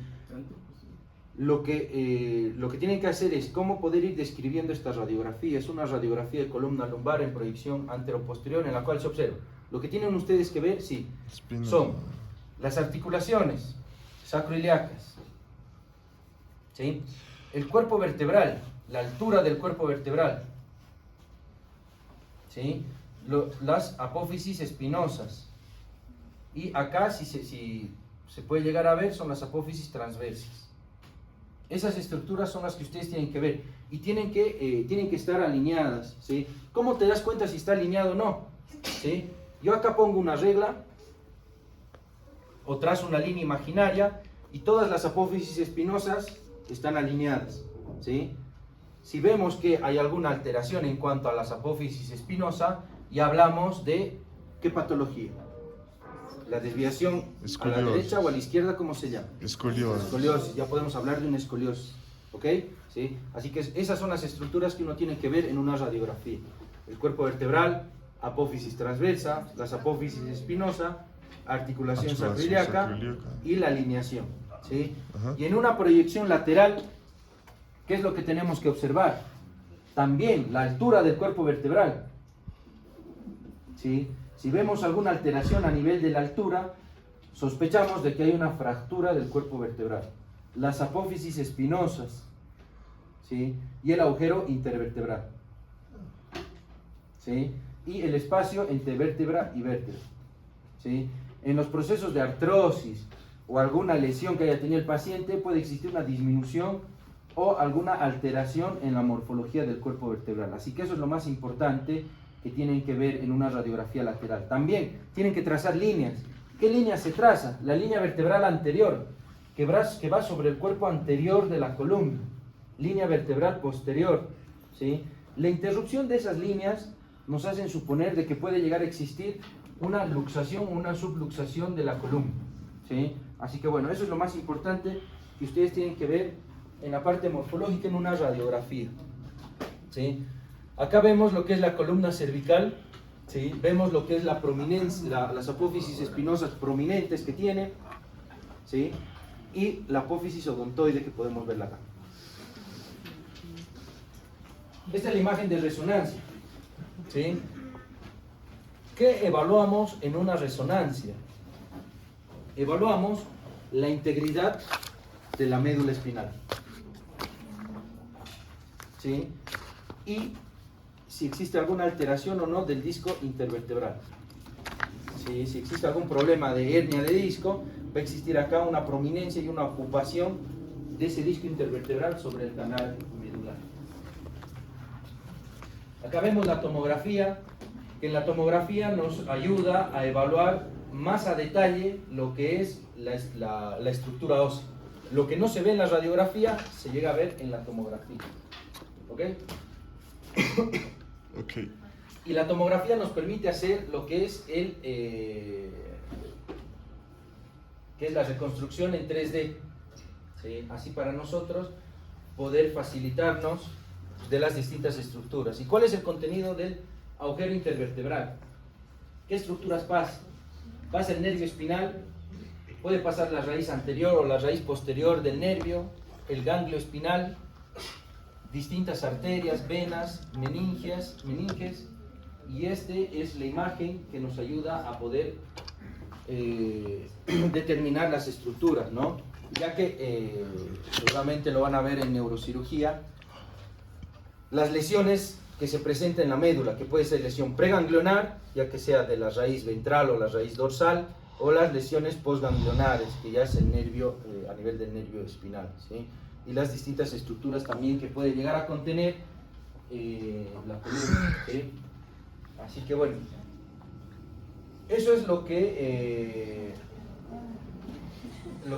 [SPEAKER 1] Lo que tienen que hacer es cómo poder ir describiendo esta radiografía. Es una radiografía de columna lumbar en proyección anteroposterior en la cual se observa. Lo que tienen ustedes que ver, sí, son las articulaciones sacroiliacas, ¿sí? El cuerpo vertebral, la altura del cuerpo vertebral, ¿sí? Las apófisis espinosas, y acá si se puede llegar a ver son las apófisis transversas. Esas estructuras son las que ustedes tienen que ver y tienen que estar alineadas, ¿sí? ¿Cómo te das cuenta si está alineado o no? ¿Sí? Yo acá pongo una regla o trazo una línea imaginaria y todas las apófisis espinosas están alineadas, ¿sí? Si vemos que hay alguna alteración en cuanto a las apófisis espinosas, ya hablamos de ¿qué patología? La desviación a la derecha o a la izquierda, ¿cómo se llama?
[SPEAKER 6] Escoliosis.
[SPEAKER 1] Escoliosis, ya podemos hablar de una escoliosis, ¿ok? ¿Sí? Así que esas son las estructuras que uno tiene que ver en una radiografía. El cuerpo vertebral, apófisis transversa, las apófisis espinosa, articulación sacroiliaca y la alineación, ¿sí? Y en una proyección lateral, ¿qué es lo que tenemos que observar? También la altura del cuerpo vertebral, ¿sí? Si vemos alguna alteración a nivel de la altura, sospechamos de que hay una fractura del cuerpo vertebral. Las apófisis espinosas, ¿sí? Y el agujero intervertebral, ¿sí? Y el espacio entre vértebra y vértebra, ¿sí? En los procesos de artrosis o alguna lesión que haya tenido el paciente, puede existir una disminución o alguna alteración en la morfología del cuerpo vertebral. Así que eso es lo más importante que tienen que ver en una radiografía lateral. También tienen que trazar líneas. ¿Qué línea se traza? La línea vertebral anterior, que va sobre el cuerpo anterior de la columna. Línea vertebral posterior, ¿sí? La interrupción de esas líneas nos hacen suponer de que puede llegar a existir una luxación o una subluxación de la columna, ¿sí? Así que bueno, eso es lo más importante que ustedes tienen que ver en la parte morfológica en una radiografía, ¿sí? Acá vemos lo que es la columna cervical, ¿sí? Vemos lo que es la prominencia, las apófisis espinosas prominentes que tiene, ¿sí? Y la apófisis odontoide que podemos verla acá. Esta es la imagen de resonancia, ¿sí? ¿Qué evaluamos en una resonancia? Evaluamos la integridad de la médula espinal, ¿sí? Y si existe alguna alteración o no del disco intervertebral. ¿Sí? Si existe algún problema de hernia de disco, va a existir acá una prominencia y una ocupación de ese disco intervertebral sobre el canal medular. Acá vemos la tomografía, que en la tomografía nos ayuda a evaluar más a detalle lo que es la estructura ósea. Lo que no se ve en la radiografía se llega a ver en la tomografía. ¿Ok?
[SPEAKER 6] Okay.
[SPEAKER 1] Y la tomografía nos permite hacer lo que es la reconstrucción en 3D, ¿sí? Así para nosotros poder facilitarnos de las distintas estructuras. ¿Y cuál es el contenido del agujero intervertebral? ¿Qué estructuras pasa? Pasa el nervio espinal, puede pasar la raíz anterior o la raíz posterior del nervio, el ganglio espinal, distintas arterias, venas, meninges, y es la imagen que nos ayuda a poder determinar las estructuras, ¿no? Ya que seguramente lo van a ver en neurocirugía, las lesiones que se presentan en la médula, que puede ser lesión preganglionar, ya que sea de la raíz ventral o la raíz dorsal, o las lesiones postganglionares, que ya es el nervio, a nivel del nervio espinal, ¿sí? Y las distintas estructuras también que puede llegar a contener la columna, ¿sí? Así que bueno, eso es lo que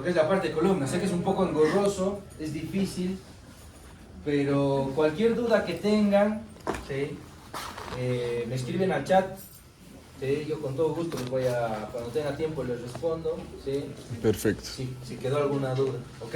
[SPEAKER 1] es la parte de columna. Sé que es un poco engorroso, es difícil, pero cualquier duda que tengan, ¿sí? Me escriben al chat, ¿sí? Yo con todo gusto les voy a, cuando tenga tiempo les respondo, ¿sí?
[SPEAKER 6] Perfecto.
[SPEAKER 1] Si quedó alguna duda, ¿ok?